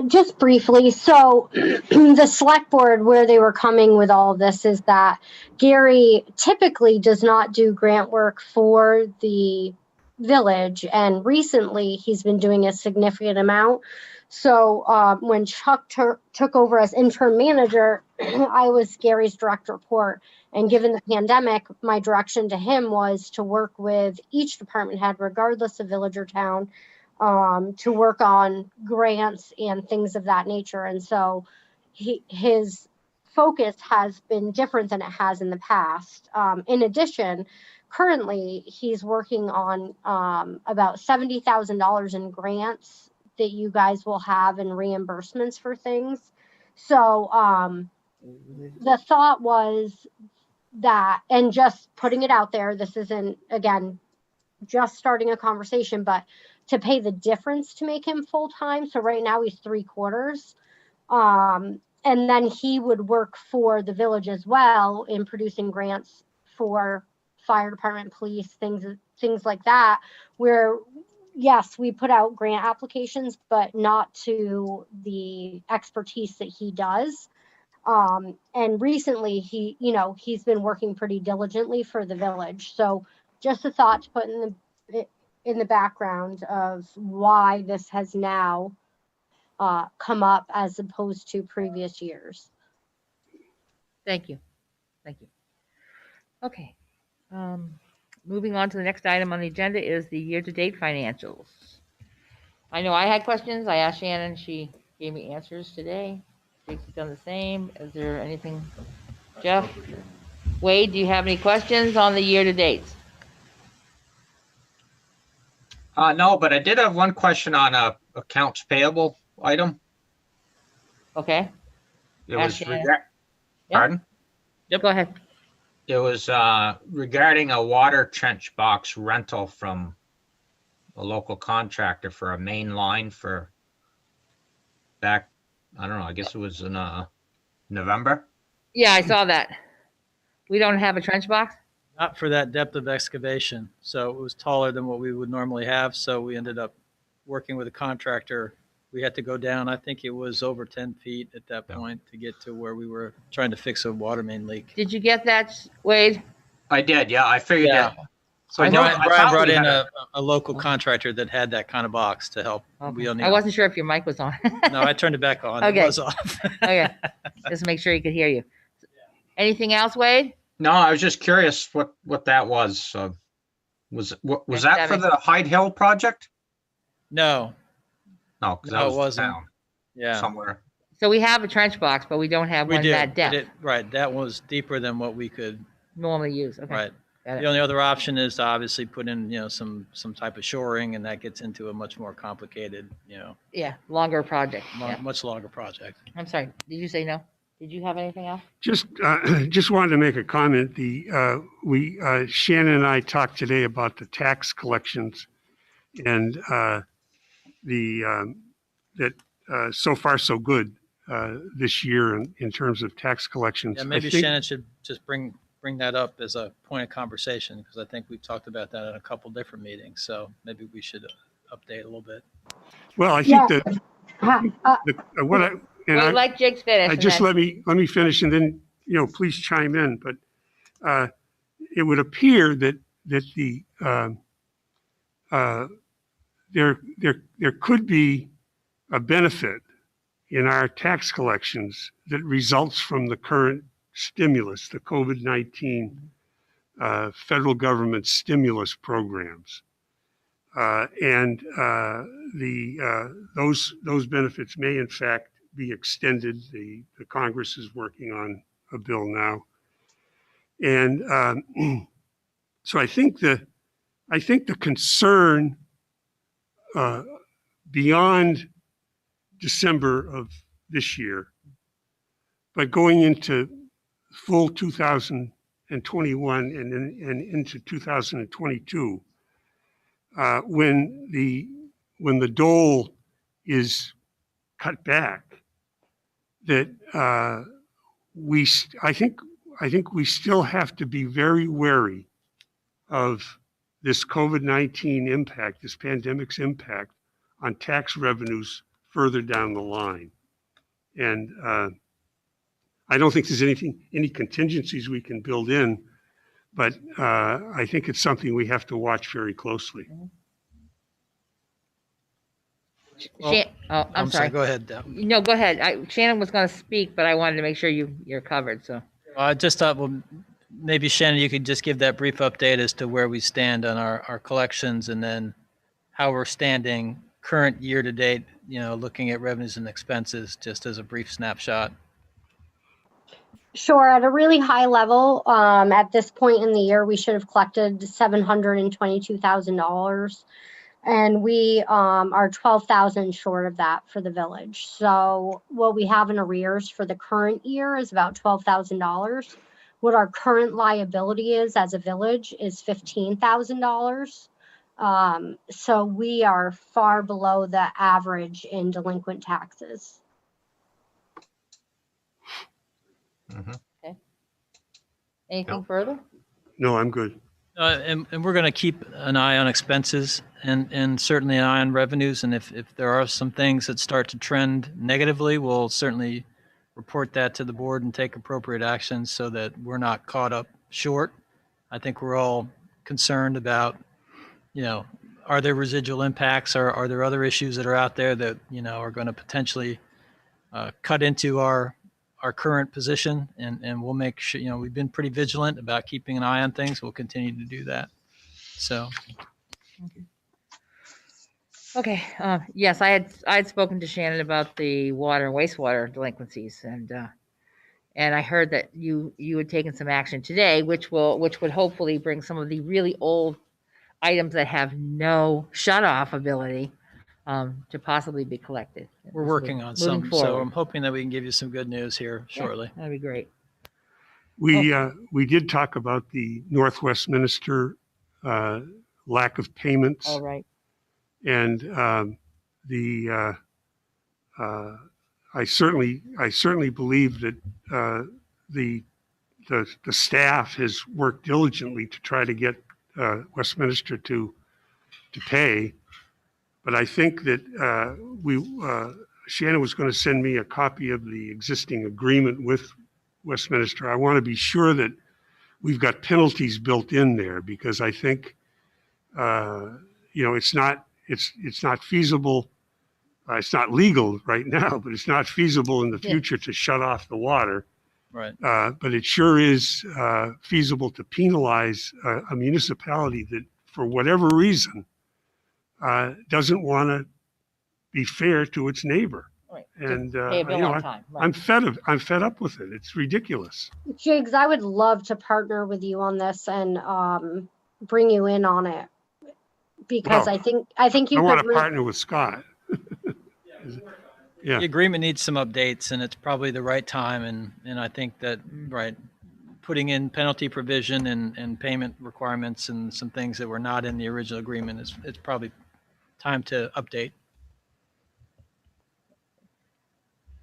Just briefly, so the select board, where they were coming with all of this is that Gary typically does not do grant work for the village, and recently he's been doing a significant amount. So when Chuck took over as interim manager, I was Gary's direct report. And given the pandemic, my direction to him was to work with each department head, regardless of village or town, to work on grants and things of that nature. And so his focus has been different than it has in the past. In addition, currently he's working on about $70,000 in grants that you guys will have in reimbursements for things. So the thought was that, and just putting it out there, this isn't, again, just starting a conversation, but to pay the difference to make him full-time. So right now he's 3/4. And then he would work for the village as well in producing grants for fire department, police, things like that, where yes, we put out grant applications, but not to the expertise that he does. And recently he's been working pretty diligently for the village. So just a thought to put in the background of why this has now come up as opposed to previous years. Thank you. Thank you. Okay. Moving on to the next item on the agenda is the year-to-date financials. I know I had questions. I asked Shannon. She gave me answers today. Jake's done the same. Is there anything? Jeff? Wade, do you have any questions on the year-to-dates? No, but I did have one question on a accounts payable item. Okay. It was Shannon. pardon? Yep, go ahead. It was regarding a water trench box rental from a local contractor for a main line for back, I don't know, I guess it was in November. Yeah, I saw that. We don't have a trench box? Not for that depth of excavation. So it was taller than what we would normally have. So we ended up working with a contractor. We had to go down, I think it was over 10 feet at that point to get to where we were trying to fix a water main leak. Did you get that, Wade? I did, yeah, I figured Yeah. that. So I know- Brian I thought brought we in had a local contractor that had that kind of box to help. Okay. On the I wasn't sure if your mic was on. No, I turned it back on. Okay. It was off. Okay. Just to make sure he could hear you. Anything else, Wade? No, I was just curious what that was. Was that for the Hyde Hill project? No, No, because No, that it was wasn't. down yeah. somewhere. So we have a trench box, but we don't have We one did. that depth. Right. That was deeper than what we could. Normally use. Okay. Right. Got The it. only other option is to obviously put in, some type of shoring, and that gets into a much more complicated, Yeah, longer project. Yeah. much longer project. I'm sorry. Did you say no? Did you have anything else? Just wanted to make a comment. Shannon and I talked today about the tax collections and that so far so good this year in terms of tax collections. Yeah, I maybe think- Shannon should just bring that up as a point of conversation, because I think we've talked about that in a couple different meetings. So maybe we should update a little bit. Well, I Yeah. think that Wait, let Jake's finish. I and just then- let me finish and then please chime in. But it would appear that the there could be a benefit in our tax collections that results from the current stimulus, the COVID-19 federal government stimulus programs. Those benefits may in fact be extended. The Congress is working on a bill now. And so I think the concern beyond December of this year, but going into full 2021 and into 2022, when the dole is cut back, that I think we still have to be very wary of this COVID-19 impact, this pandemic's impact on tax revenues further down the line. And I don't think there's any contingencies we can build in, but I think it's something we have to watch very closely. I'm sorry. Go ahead, Deb. No, go ahead. Shannon was going to speak, but I wanted to make sure you're covered. So I just thought, well, maybe Shannon, you could just give that brief update as to where we stand on our collections, and then how we're standing current year to date, looking at revenues and expenses, just as a brief snapshot. Sure. At a really high level, at this point in the year, we should have collected $722,000, and we are 12,000 short of that for the village. So what we have in arrears for the current year is about $12,000. What our current liability is as a village is $15,000. So we are far below the average in delinquent taxes. okay. Anything further? No, I'm good. And we're going to keep an eye on expenses and certainly an eye on revenues. And if there are some things that start to trend negatively, we'll certainly report that to the board and take appropriate actions so that we're not caught up short. I think we're all concerned about, are there residual impacts, or are there other issues that are out there that, are going to potentially cut into our current position, and we'll make sure, we've been pretty vigilant about keeping an eye on things. We'll continue to do that. So. Okay. Yes, I had spoken to Shannon about the water and wastewater delinquencies, and I heard that you had taken some action today, which would hopefully bring some of the really old items that have no shut-off ability to possibly be collected. We're working on moving some, so forward. I'm hoping that we can give you some good news here shortly. That'd be great. We did talk about the Northwest Minister lack of payments. All right. And I certainly believe that the staff has worked diligently to try to get Westminster to pay, but I think that Shannon was going to send me a copy of the existing agreement with Westminster. I want to be sure that we've got penalties built in there, because I think it's not feasible. It's not legal right now, but it's not feasible in the future to shut off the water. Right. But it sure is feasible to penalize a municipality that, for whatever reason, doesn't want to be fair to its neighbor. Right. And Pay a bill on time. Right. I'm fed up with it. It's ridiculous. Jigs, I would love to partner with you on this and bring you in on it, because Well, I think you I want could to partner with Scott. Yeah. The agreement needs some updates, and it's probably the right time. And I think that, right, putting in penalty provision and payment requirements and some things that were not in the original agreement it's probably time to update.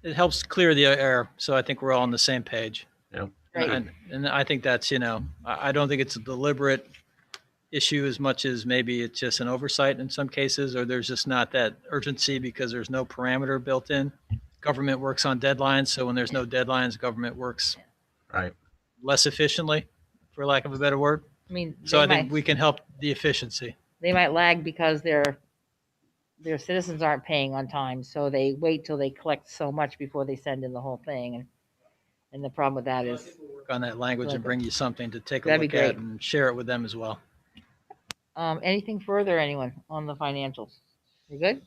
It helps clear the air, so I think we're all on the same page. Yeah. Right. And I think that's, I don't think it's a deliberate issue as much as maybe it's just an oversight in some cases, or there's just not that urgency because there's no parameter built in. Government works on deadlines, so when there's no deadlines, government works Right. less efficiently, for lack of a better word. I mean, So they I think might, we can help the efficiency. they might lag because their citizens aren't paying on time, so they wait till they collect so much before they send in the whole thing. And the problem with that is, Work on that language and bring you something to take a That'd be look at great. and share it with them as well. anything further, anyone, on the financials? You good?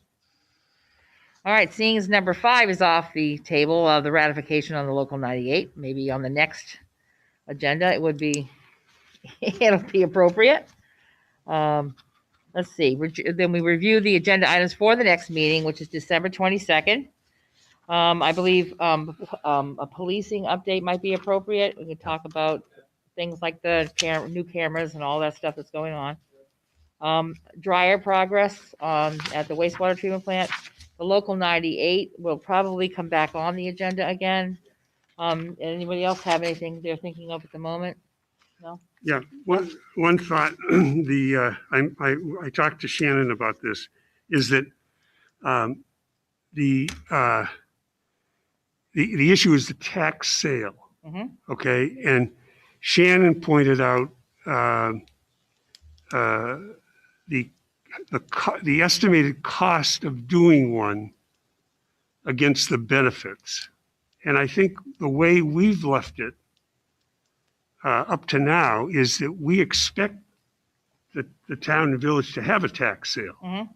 All right, seeing as number 5 is off the table, the ratification on the local 98, maybe on the next agenda, it would be, it'll be appropriate. Let's see, then we review the agenda items for the next meeting, which is December 22nd. I believe a policing update might be appropriate. We could talk about things like the new cameras and all that stuff that's going on. Dryer progress at the wastewater treatment plant. The local 98 will probably come back on the agenda again. Anybody else have anything they're thinking of at the moment? No? Yeah, one thought, I talked to Shannon about this, is that the issue is the tax sale, okay? And Shannon pointed out the estimated cost of doing one against the benefits. And I think the way we've left it up to now is that we expect the town and village to have a tax sale.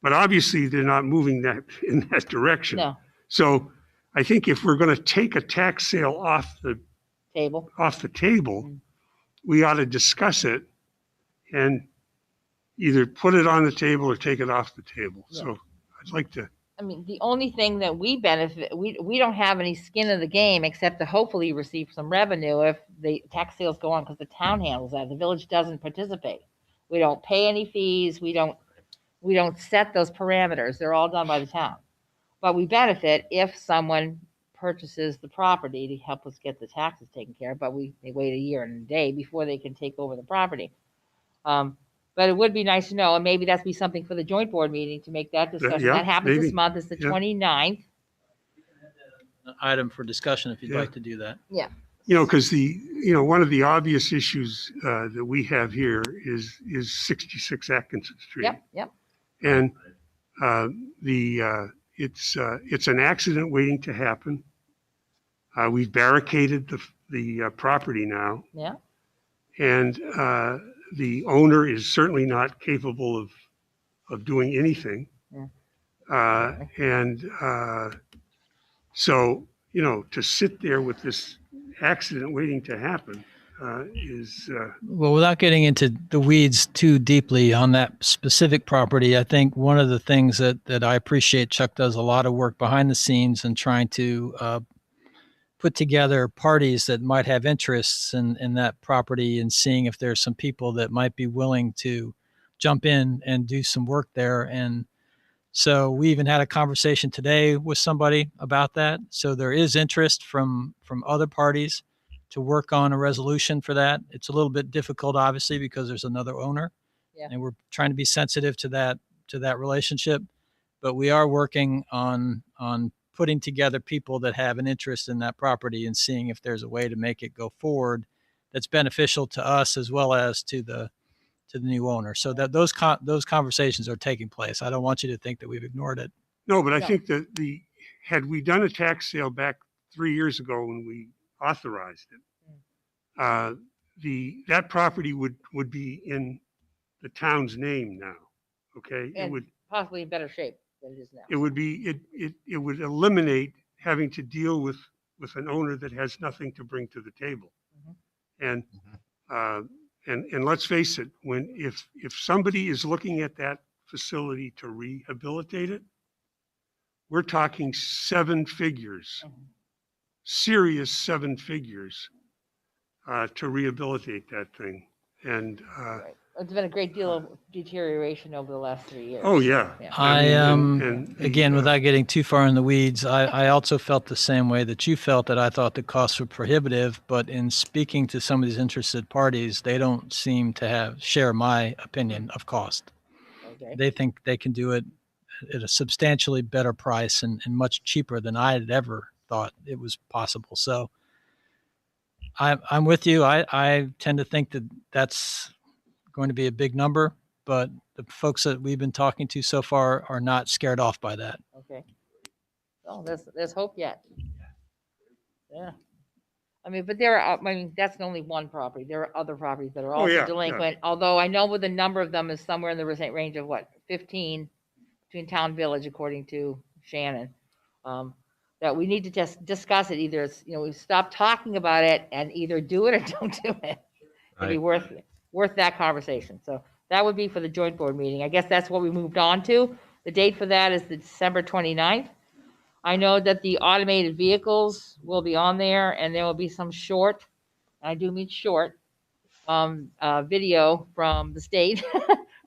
But obviously they're not moving that in that direction. No. So I think if we're going to take a tax sale off the table, we ought to discuss it and either put it on the table or take it off the table. Yeah. So I'd like to. I mean, the only thing that we benefit, we don't have any skin in the game except to hopefully receive some revenue if the tax sales go on, because the town handles that. The village doesn't participate. We don't pay any fees. We don't set those parameters. They're all done by the town. But we benefit if someone purchases the property to help us get the taxes taken care of, but they wait a year and a day before they can take over the property. But it would be nice to know, and maybe that'd be something for the joint board meeting to make that discussion. Yeah, That happens maybe. this month. It's the Yeah. 29th. An item for discussion if you'd Yeah. like to do that. Yeah. Because one of the obvious issues that we have here is 66 Atkinson Street. Yep. And it's an accident waiting to happen. We've barricaded the property now, Yeah. and the owner is certainly not capable of doing anything. So to sit there with this accident waiting to happen is. Well, without getting into the weeds too deeply on that specific property, I think one of the things that I appreciate, Chuck does a lot of work behind the scenes and trying to put together parties that might have interests in that property and seeing if there's some people that might be willing to jump in and do some work there. And so we even had a conversation today with somebody about that. So there is interest from other parties to work on a resolution for that. It's a little bit difficult, obviously, because there's another owner, and we're trying to be sensitive to that relationship. But we are working on putting together people that have an interest in that property and seeing if there's a way to make it go forward that's beneficial to us as well as to the new owner. So that those conversations are taking place. I don't want you to think that we've ignored it. No, but I think that had we done a tax sale back 3 years ago when we authorized it, that property would be in the town's name now. Okay, And it would possibly in better shape than it is now. it would be it would eliminate having to deal with an owner that has nothing to bring to the table. And let's face it, if somebody is looking at that facility to rehabilitate it, we're talking 7 figures, serious 7 figures to rehabilitate that thing. And Right. It's been a great deal of deterioration over the last 3 years. oh yeah, Yeah. Again, without getting too far in the weeds, I also felt the same way that you felt, that I thought the costs were prohibitive, but in speaking to some of these interested parties, they don't seem to share my opinion of cost. Okay. They think they can do it at a substantially better price and much cheaper than I had ever thought it was possible. So I'm with you. I tend to think that that's going to be a big number, but the folks that we've been talking to so far are not scared off by that. Okay. Oh, there's hope yet. Yeah. I mean, but that's only one property. There are other properties that are Oh, also yeah, delinquent, although I know with the number of them is somewhere in the range of 15 between town village, according to Shannon. That we need to just discuss it. Either it's, we stop talking about it and either do it or don't do it. It'd be worth that conversation. So that would be for the joint board meeting. I guess that's what we moved on to. The date for that is the December 29th. I know that the automated vehicles will be on there, and there will be some short, I do mean short, video from the state.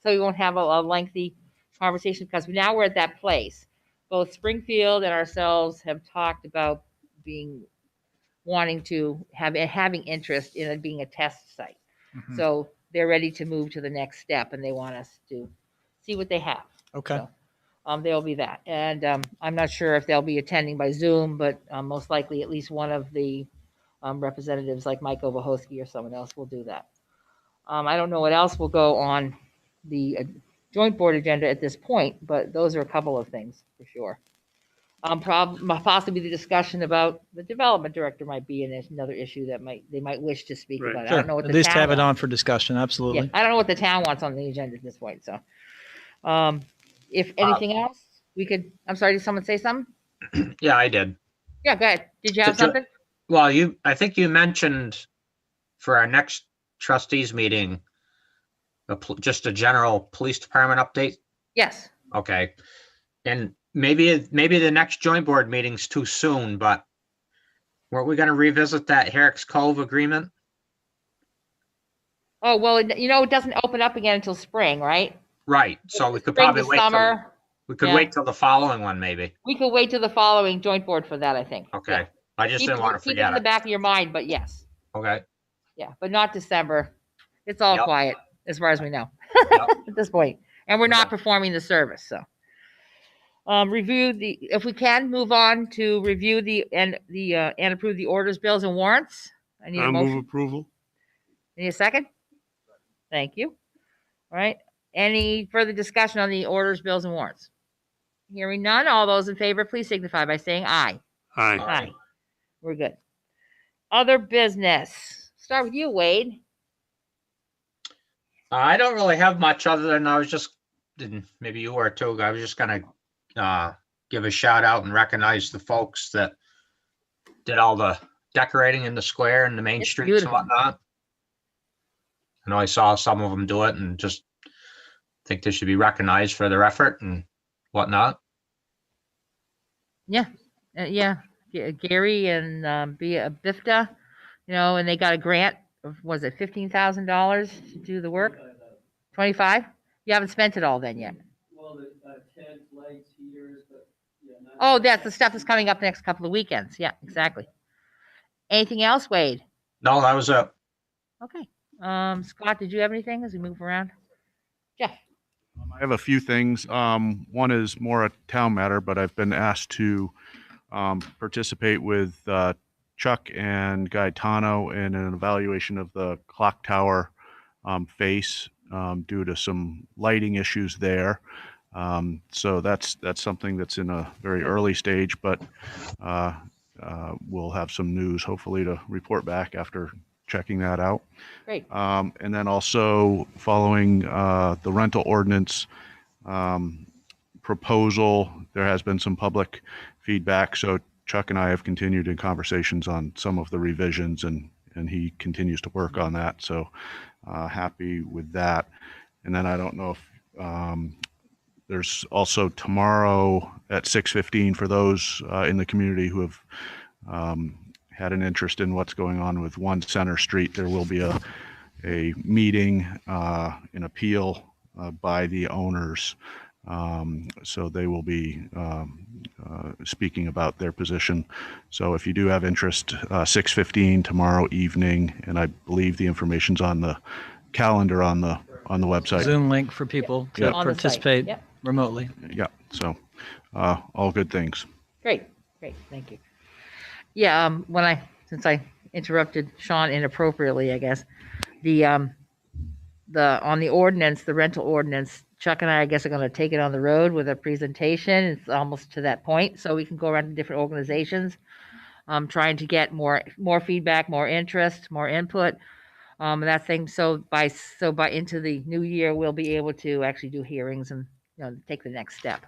So we won't have a lengthy conversation, because now we're at that place. Both Springfield and ourselves have talked about wanting to having interest in it being a test site. Mhm. So they're ready to move to the next step, and they want us to see what they have. Okay. So, there'll be that. And I'm not sure if they'll be attending by Zoom, but most likely at least one of the representatives like Mike Obohosky or someone else will do that. I don't know what else will go on the joint board agenda at this point, but those are a couple of things for sure. Possibly the discussion about the development director might be another issue that they might wish to speak Right. about. I Sure. don't know what At the least town have it wants. on for discussion. Absolutely. Yeah, I don't know what the town wants on the agenda at this point. So, if anything else, I'm sorry, did someone say something? Yeah, I did. Yeah, go ahead. Did you have something? Well, I think you mentioned for our next trustees meeting, just a general police department update. Yes. Okay. And maybe the next joint board meeting's too soon, but weren't we going to revisit that Herrick's Cove agreement? Oh, well, it doesn't open up again until spring, right? Right. So we could Spring probably to wait till summer. wait till the following one, maybe. We could wait till the following joint board for that, I think. Okay. Yeah. I just didn't want to Keep it forget in the it. back of your mind, but yes. Okay. Yeah, but not December. It's all Yep. quiet as far as we know Yep. at this point. And we're not Okay. performing the service, so. If we can move on to review and approve the orders, bills, and warrants. I need a I move motion. approval. Need a second? Thank you. All right. Any further discussion on the orders, bills, and warrants? Hearing none, all those in favor, please signify by saying aye. Aye. Aye. We're good. Other business. Start with you, Wade. I don't really have much other than maybe you were too. I was just going to give a shout out and recognize the folks that did all the decorating in the square and the main It's streets beautiful. and whatnot. I know I saw some of them do it and just think they should be recognized for their effort and whatnot. Yeah. Gary and BIFTA, and they got a grant of, was it $15,000 to do the work? 25? You haven't spent it all then yet. Well, the tent, lights, heaters, but Oh, that's the stuff that's coming up the next couple of weekends. Yeah, exactly. Anything else, Wade? No, that was it. Okay. Scott, did you have anything as we move around? Jeff. I have a few things. One is more a town matter, but I've been asked to participate with Chuck and Gaetano in an evaluation of the clock tower face due to some lighting issues there. So that's something that's in a very early stage, but we'll have some news hopefully to report back after checking that out. Great. And then also following the rental ordinance proposal, there has been some public feedback. So Chuck and I have continued in conversations on some of the revisions, and he continues to work on that. So happy with that. And then I don't know if There's also tomorrow at 6:15 for those in the community who have had an interest in what's going on with 1 Center Street. There will be a meeting, an appeal by the owners. So they will be speaking about their position. So if you do have interest, 6:15 tomorrow evening, and I believe the information's on the calendar on the website. Zoom link for people to Yeah. On the site. participate Yep. remotely. Yeah. So all good things. Great, thank you. Yeah, since I interrupted Sean inappropriately, I guess, on the ordinance, the rental ordinance, Chuck and I guess, are gonna take it on the road with a presentation. It's almost to that point, so we can go around to different organizations, trying to get more feedback, more interest, more input, that thing. So by into the new year, we'll be able to actually do hearings and, take the next step,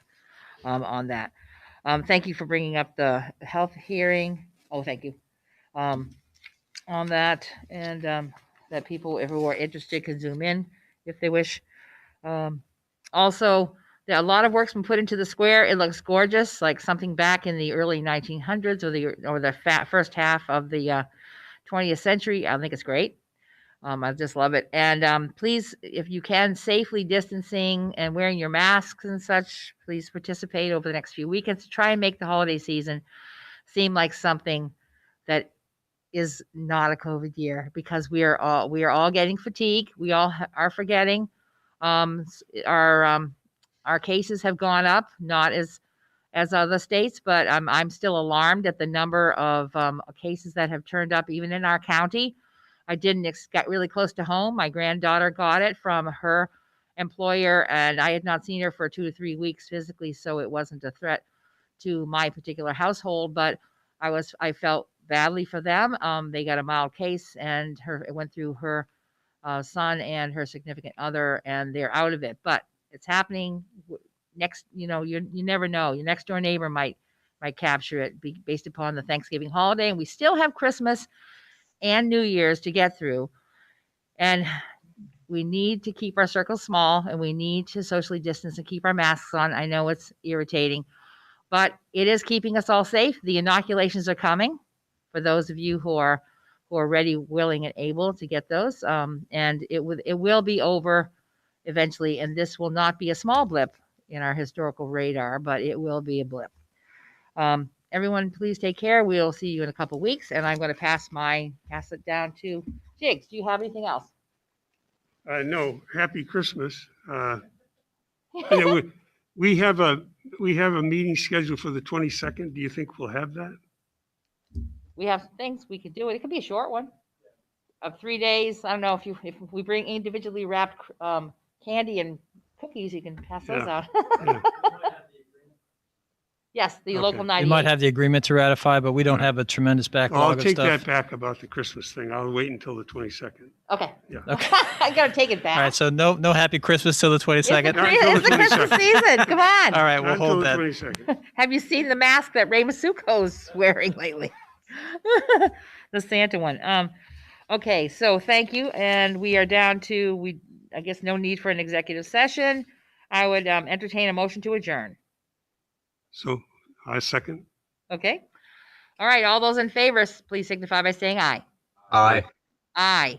on that. Thank you for bringing up the health hearing. Oh, thank you. On that, and that people who are interested can zoom in if they wish. Also, a lot of work's been put into the square. It looks gorgeous, like something back in the early 1900s or the first half of the 20th century. I think it's great. I just love it. And please, if you can, safely distancing and wearing your masks and such, please participate over the next few weekends to try and make the holiday season seem like something that is not a COVID year, because we are all getting fatigued. We all are forgetting. Our cases have gone up, not as other states, but I'm still alarmed at the number of cases that have turned up even in our county. I got really close to home. My granddaughter got it from her employer, and I had not seen her for 2 to 3 weeks physically, so it wasn't a threat to my particular household. But I felt badly for them. They got a mild case, and it went through her son and her significant other, and they're out of it. But it's happening next. You never know. Your next door neighbor might capture it, based upon the Thanksgiving holiday, and we still have Christmas and New Year's to get through. And we need to keep our circles small, and we need to socially distance and keep our masks on. I know it's irritating, but it is keeping us all safe. The inoculations are coming for those of you who are ready, willing, and able to get those. And it will be over eventually, and this will not be a small blip in our historical radar, but it will be a blip. Everyone, please take care. We'll see you in a couple weeks, and I'm going to pass it down to Jigs. Do you have anything else? No, happy Christmas. We have a meeting scheduled for the 22nd. Do you think we'll have that? We have things we could do. It could be a short one of 3 days. I don't know if we bring individually wrapped candy and cookies, you can pass those out. Yeah. Yes, the Okay. local 98. You might have the agreement to ratify, but we don't have a tremendous Well, I'll backlog of take stuff. that back about the Christmas thing. I'll wait until the 22nd. Okay. Yeah. Okay. I gotta take it back. All right, so no happy Christmas till the 22nd. It's the Not until the Christmas 22nd. season. Come on. All right, we'll Not until hold the that. 22nd. Have you seen the mask that Ray Masuko's wearing lately? The Santa one. Okay, so thank you. And we are down to, I guess, no need for an executive session. I would entertain a motion to adjourn. So I second. Okay. All right, all those in favor, please signify by saying aye. Aye. Aye.